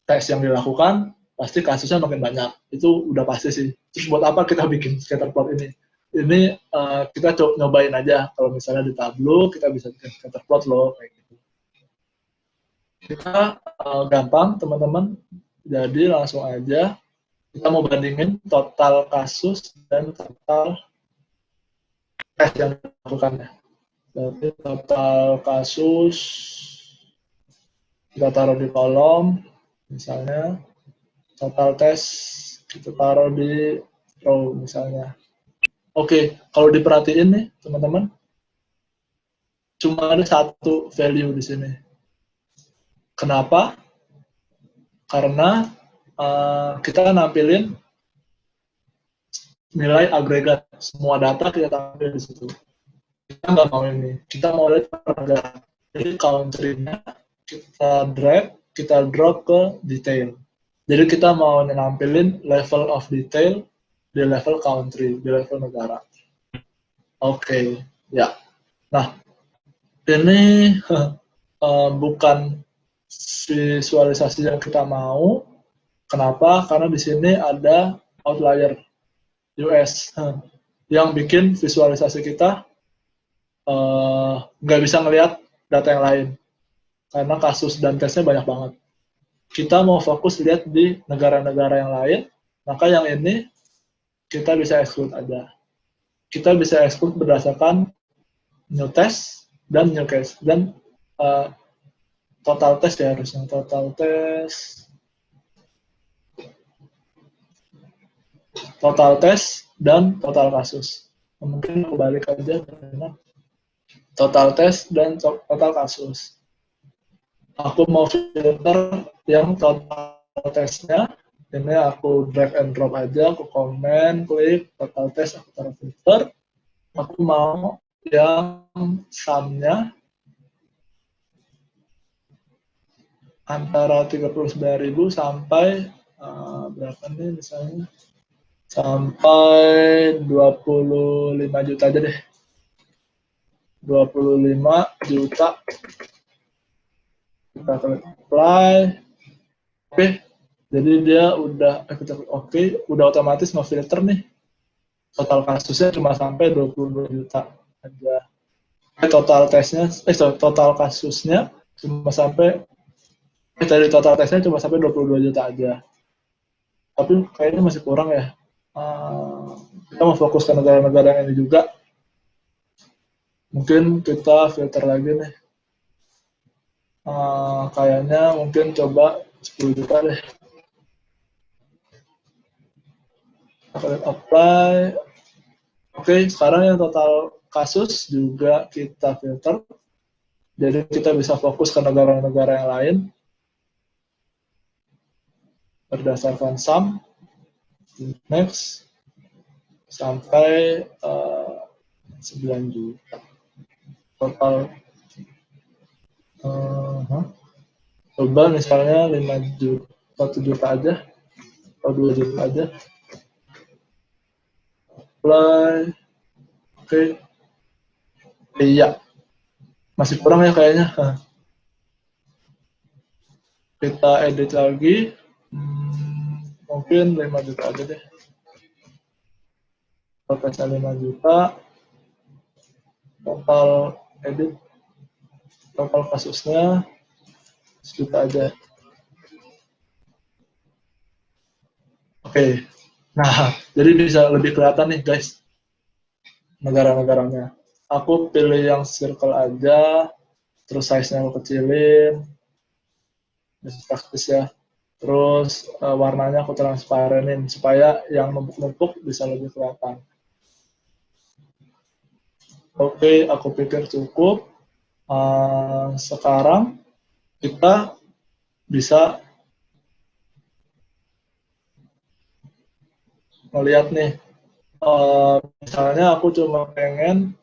tes yang dilakukan, pasti kasusnya makin banyak. Itu udah pasti sih. Terus buat apa kita bikin scatter plot ini? Ini kita nyobain aja. Kalau misalnya di Tableau, kita bisa bikin scatter plot loh. Kayak gitu. Kita gampang, teman-teman. Jadi langsung aja. Kita mau bandingin total kasus dan total tes yang dilakukan. Berarti total kasus kita taruh di kolom, misalnya total tes kita taruh di row misalnya. Oke, kalau diperhatiin nih teman-teman, cuma ada 1 value di sini. Kenapa? Karena kita nampilin nilai agregat, semua data kita tampilin di situ. Kita nggak mau ini, kita mau lihat per negara. Jadi country-nya kita drop ke detail. Jadi kita mau nampilin level of detail di level country, di level negara. Oke, ya. Nah, ini bukan visualisasi yang kita mau. Kenapa? Karena di sini ada outlier US yang bikin visualisasi kita nggak bisa ngelihat data yang lain. Karena kasus dan tesnya banyak banget. Kita mau fokus lihat di negara-negara yang lain, maka yang ini kita bisa exclude aja. Kita bisa exclude berdasarkan new test dan new case. Dan total test ya harusnya. Total test dan total kasus. Mungkin kembali aja total test dan total kasus. Aku mau filter yang total testnya. Ini aku drag and drop aja, aku komen, klik total test, aku taruh filter. Aku mau yang sum-nya antara 39.000 sampai berapa nih misalnya? Sampai 25 juta aja deh. 25 juta. Kita klik apply. Oke. Jadi dia udah udah otomatis ngefilter nih. Total kasusnya cuma sampai 22 juta aja. Total tesnya total kasusnya cuma sampai dari total tesnya cuma sampai 22 juta aja. Tapi kayaknya masih kurang ya. Kita mau fokus ke negara-negara yang ini juga. Mungkin kita filter lagi nih. Kayaknya mungkin coba 10 juta deh. Kita apply. Oke, sekarang yang total kasus juga kita filter. Jadi kita bisa fokus ke negara-negara yang lain. Berdasarkan sum. Next. Sampai 9 juta. Total. Coba misalnya 5 juta, 1 juta aja. Atau 2 juta aja. Apply. Oke. Iya. Masih kurang ya kayaknya. Kita edit lagi. Mungkin 5 juta aja deh. Totalnya 5 juta. Total edit. Total kasusnya 1 juta aja. Oke. Nah, jadi bisa lebih kelihatan nih guys. Negara-negaranya. Aku pilih yang circle aja. Terus size-nya aku kecilin. Bisa praktis ya. Terus warnanya aku transparenin supaya yang numpuk-numpuk bisa lebih kelihatan. Oke, aku pikir cukup. Sekarang kita bisa melihat nih. Misalnya aku cuma pengen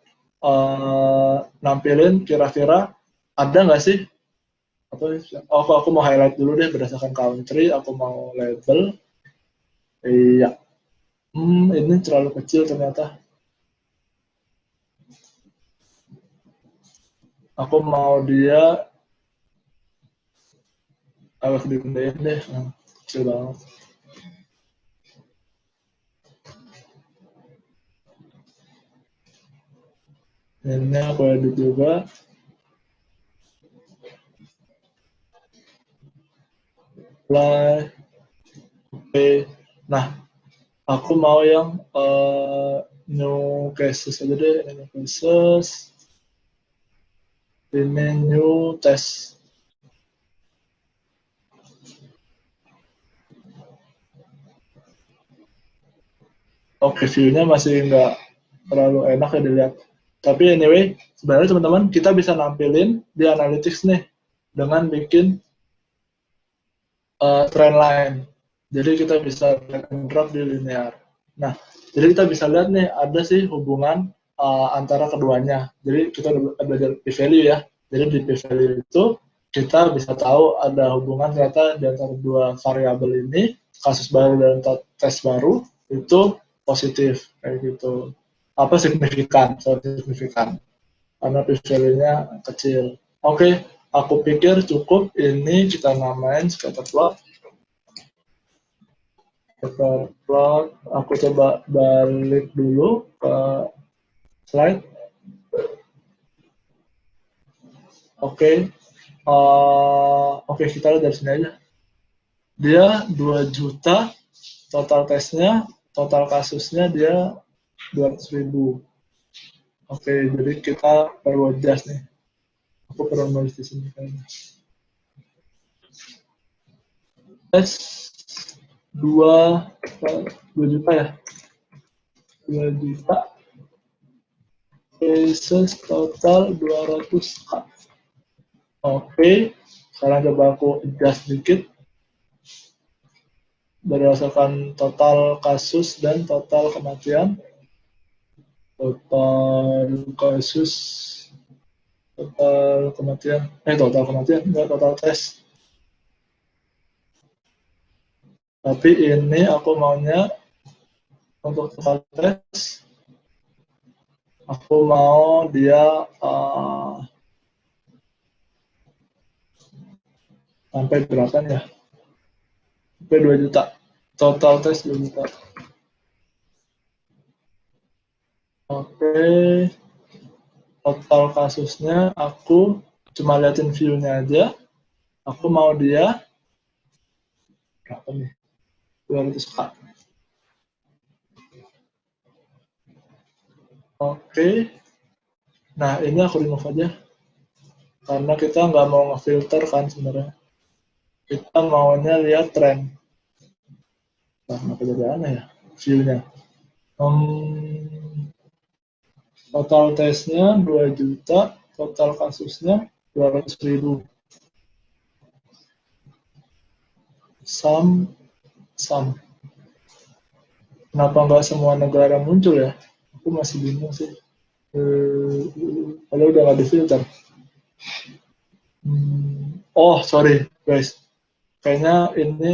nampilin kira-kira ada nggak sih? Aku mau highlight dulu deh berdasarkan country, aku mau label. Iya. Ini terlalu kecil ternyata. Aku mau dia agak digedein deh. Kecil banget. Ini aku edit juga. Apply. Oke. Nah, aku mau yang new cases aja deh. New cases. Ini new test. Oke, view-nya masih nggak terlalu enak ya dilihat. Tapi anyway, sebenarnya teman-teman kita bisa nampilin di analytics nih dengan bikin trend line. Jadi kita bisa drag and drop di linear. Nah, jadi kita bisa lihat nih ada sih hubungan antara keduanya. Jadi kita belajar p-value ya. Jadi di p-value itu kita bisa tahu ada hubungan ternyata di antara dua variabel ini, kasus baru dan tes baru itu positif kayak gitu. Apa signifikan? Signifikan. Karena p-value-nya kecil. Oke, aku pikir cukup. Ini kita namain scatter plot. Scatter plot. Aku coba balik dulu ke slide. Oke, kita lihat dari sini aja. Dia 2 juta, total tesnya, total kasusnya dia 200.000. Oke, jadi kita perlu adjust nih. Aku perlu nulis di sini kayaknya. Tes 2 juta ya. 2 juta. Cases total 200k. Oke, sekarang coba aku adjust dikit. Berdasarkan total kasus dan total kematian. Total kasus, total kematian, enggak, total tes. Tapi ini aku maunya untuk total tes, aku mau dia sampai berapa ya? Sampai 2 juta. Total tes 2 juta. Oke. Total kasusnya aku cuma liatin view-nya aja. Aku mau dia berapa nih? 200k. Oke. Nah, ini aku remove aja. Karena kita nggak mau ngefilter kan sebenarnya. Kita maunya lihat tren. Nah, kenapa jadi aneh ya view-nya? Total tesnya 2 juta, total kasusnya 200.000. Sum. Kenapa nggak semua negara muncul ya? Aku masih bingung sih. Kalau udah nggak difilter. Oh, sorry guys. Kayaknya ini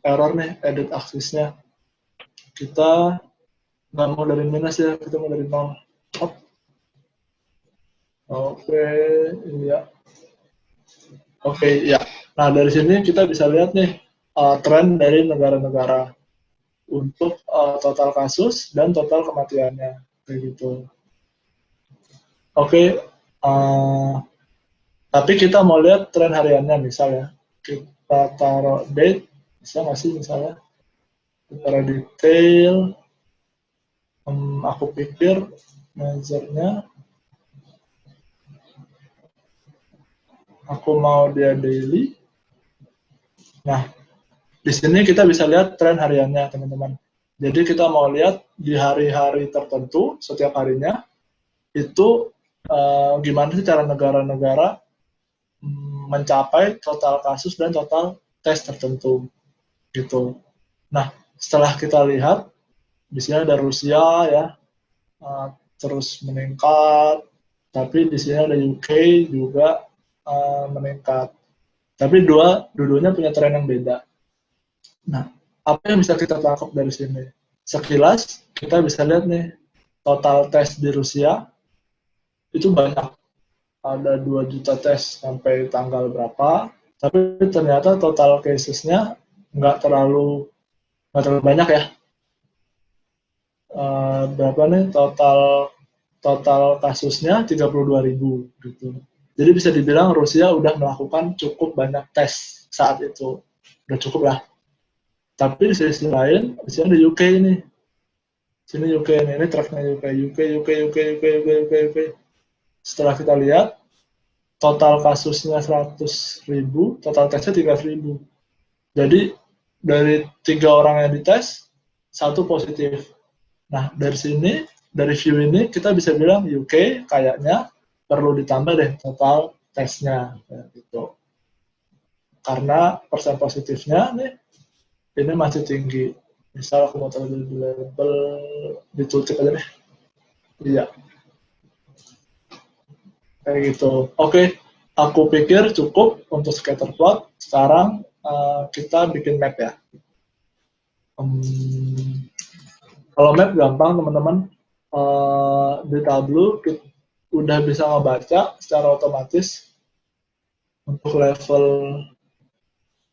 error nih, edit aksesnya. Kita nggak mau dari minus ya, kita mau dari 0. Oke, iya. Oke, ya. Nah, dari sini kita bisa lihat nih tren dari negara-negara untuk total kasus dan total kematiannya, kayak gitu. Oke, tapi kita mau lihat tren hariannya misalnya. Kita taruh date, bisa nggak sih misalnya? Kita taruh detail. Aku pikir measure-nya aku mau dia daily. Nah, di sini kita bisa lihat tren hariannya, teman-teman. Jadi kita mau lihat di hari-hari tertentu, setiap harinya, itu gimana sih cara negara-negara mencapai total kasus dan total tes tertentu. Gitu. Nah, setelah kita lihat, di sini ada Rusia ya, terus meningkat, tapi di sini ada UK juga meningkat. Tapi dua-duanya punya tren yang beda. Nah, apa yang bisa kita tangkap dari sini? Sekilas, kita bisa lihat nih, total tes di Rusia itu banyak. Ada 2 juta tes sampai tanggal berapa, tapi ternyata total cases-nya nggak terlalu banyak ya. Berapa nih total kasusnya 32.000 gitu. Jadi bisa dibilang Rusia udah melakukan cukup banyak tes saat itu. Udah cukup lah. Tapi di sisi lain, di sini ada UK ini. Sini UK ini tracknya UK. Setelah kita lihat, total kasusnya 100.000, total tesnya 300.000. Jadi dari 3 orang yang dites, 1 positif. Nah, dari sini, dari view ini, kita bisa bilang UK kayaknya perlu ditambah deh total tesnya. Gitu. Karena persen positifnya nih, ini masih tinggi. Misal aku mau taruh di label, ditutup aja deh. Iya. Kayak gitu. Oke, aku pikir cukup untuk scatter plot. Sekarang kita bikin map ya. Kalau map gampang teman-teman. Di Tableau kita udah bisa ngebaca secara otomatis untuk level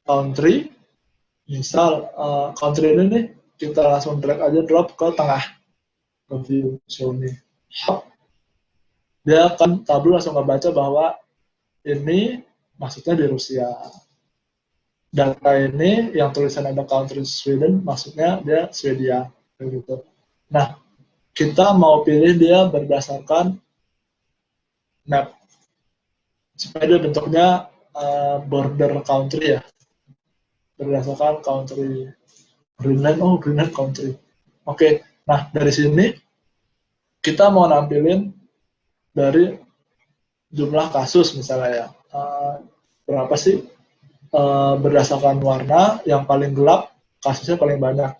country. Misal country ini nih, kita langsung drag aja drop ke tengah ke view show nih. Dia akan Tableau langsung ngebaca bahwa ini maksudnya di Rusia. Data ini yang tulisan ada country Sweden, maksudnya dia Swedia. Gitu. Nah, kita mau pilih dia berdasarkan map. Supaya dia bentuknya border country ya. Berdasarkan country. Greenland, Greenland country. Oke, nah dari sini kita mau nampilin dari jumlah kasus misalnya ya. Berapa sih berdasarkan warna yang paling gelap kasusnya paling banyak.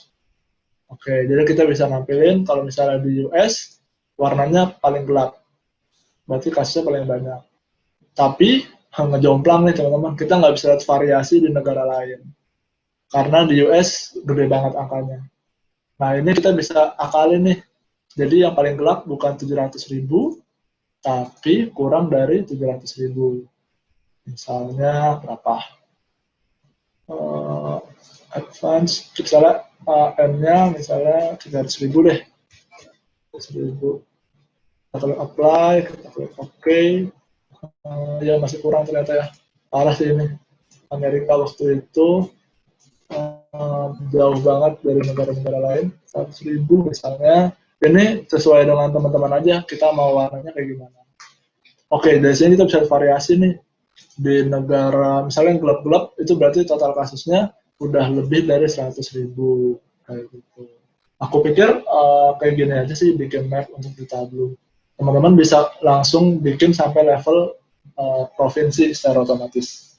Oke, jadi kita bisa nampilin kalau misalnya di US warnanya paling gelap, berarti kasusnya paling banyak. Tapi ngejomplang nih teman-teman, kita nggak bisa lihat variasi di negara lain karena di US gede banget angkanya. Nah ini kita bisa akalin nih, jadi yang paling gelap bukan 700.000, tapi kurang dari 700.000. Misalnya berapa? Advance, misalnya N-nya misalnya 300.000 deh. 300.000. Kita klik apply, kita klik OK. Ya masih kurang ternyata ya. Parah sih ini. Amerika waktu itu jauh banget dari negara-negara lain. 100.000 misalnya. Ini sesuai dengan teman-teman aja, kita mau warnanya kayak gimana. Oke, dari sini kita bisa variasi nih. Di negara, misalnya yang gelap-gelap, itu berarti total kasusnya udah lebih dari 100.000 kayak gitu. Aku pikir kayak gini aja sih bikin map untuk di Tableau. Teman-teman bisa langsung bikin sampai level provinsi secara otomatis.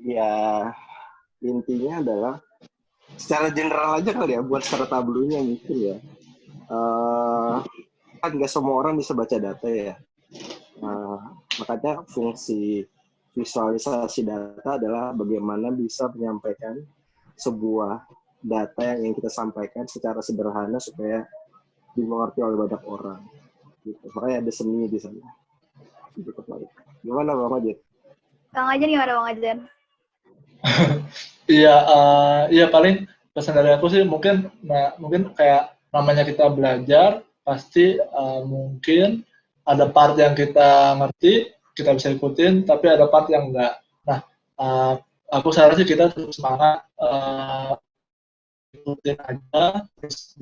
Ya, intinya adalah secara general aja kali ya buat secara Tableau-nya mungkin ya. Kan nggak semua orang bisa baca data ya. Makanya fungsi visualisasi data adalah bagaimana bisa menyampaikan sebuah data yang ingin kita sampaikan secara sederhana supaya dimengerti oleh banyak orang. Gitu. Makanya ada seni di sana. Gitu. Gimana Bang Ajit? Kang Ajan gimana Bang Ajan? Iya paling pesan dari aku sih mungkin kayak namanya kita belajar pasti mungkin ada part yang kita ngerti kita bisa ikutin tapi ada part yang enggak. Nah aku saran sih kita terus semangat ikutin aja terus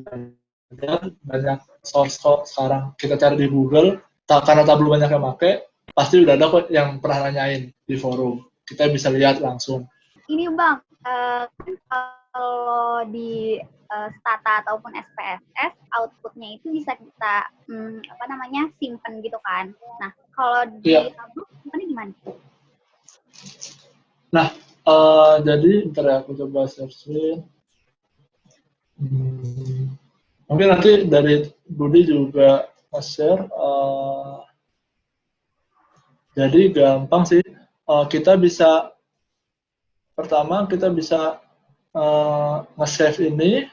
belajar banyak source code sekarang kita cari di Google karena Tableau banyak yang pakai pasti udah ada kok yang pernah nanyain di forum kita bisa lihat langsung. Ini Bang, kan kalau di Stata ataupun SPSS outputnya itu bisa kita simpen gitu kan. Nah kalau di Tableau simpennya gimana? Nah jadi ntar ya aku coba searching. Mungkin nanti dari Budi juga nge-share. Jadi gampang sih. Kita bisa pertama kita bisa nge-save ini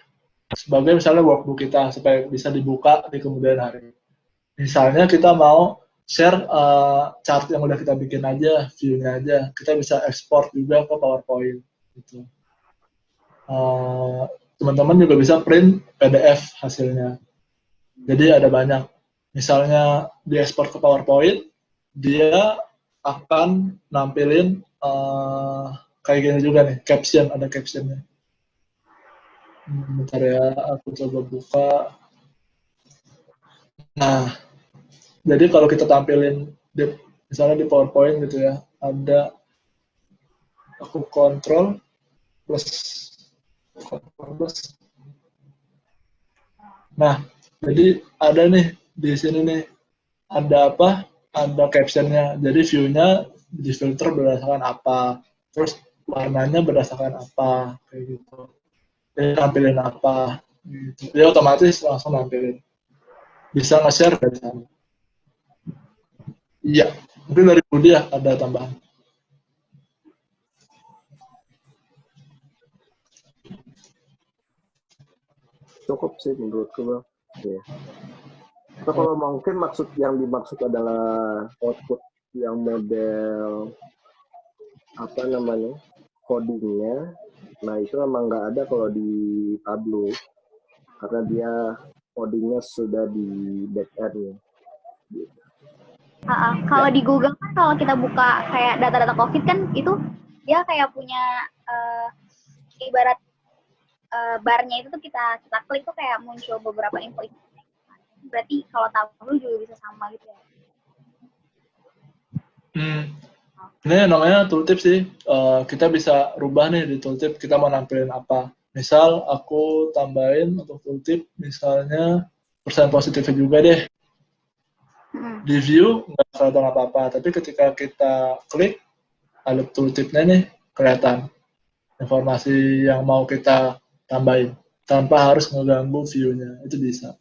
sebagai misalnya workbook kita supaya bisa dibuka di kemudian hari. Misalnya kita mau share chart yang udah kita bikin aja, view-nya aja. Kita bisa export juga ke PowerPoint. Gitu. Teman-teman juga bisa print PDF hasilnya. Jadi ada banyak. Misalnya di export ke PowerPoint, dia akan nampilin kayak gini juga nih, caption, ada captionnya. Bentar ya, aku coba buka. Nah, jadi kalau kita tampilin, misalnya di PowerPoint gitu ya, ada aku kontrol plus. Nah, jadi ada nih, di sini nih, ada apa? Ada captionnya. Jadi view-nya difilter berdasarkan apa. Terus warnanya berdasarkan apa. Kayak gitu. Jadi tampilin apa. Gitu. Dia otomatis langsung nampilin. Bisa nge-share dari sana. Iya. Mungkin dari Budi ya ada tambahan. Cukup sih menurutku Bang. Ya. Atau kalau mungkin yang dimaksud adalah output yang model codingnya, nah itu memang nggak ada kalau di Tableau karena dia codingnya sudah di back end. Gitu. Kalau di Google kan kalau kita buka kayak data-data COVID kan itu dia kayak punya ibarat barnya itu tuh kita klik tuh kayak muncul beberapa info. Berarti kalau Tableau juga bisa sama gitu ya. Ini namanya tooltip sih. Kita bisa rubah nih di tooltip kita mau nampilin apa. Misal aku tambahin untuk tooltip misalnya persen positifnya juga deh. Di view nggak kelihatan apa-apa, tapi ketika kita klik ada tooltipnya nih kelihatan informasi yang mau kita tambahin tanpa harus ngeganggu view-nya. Itu bisa.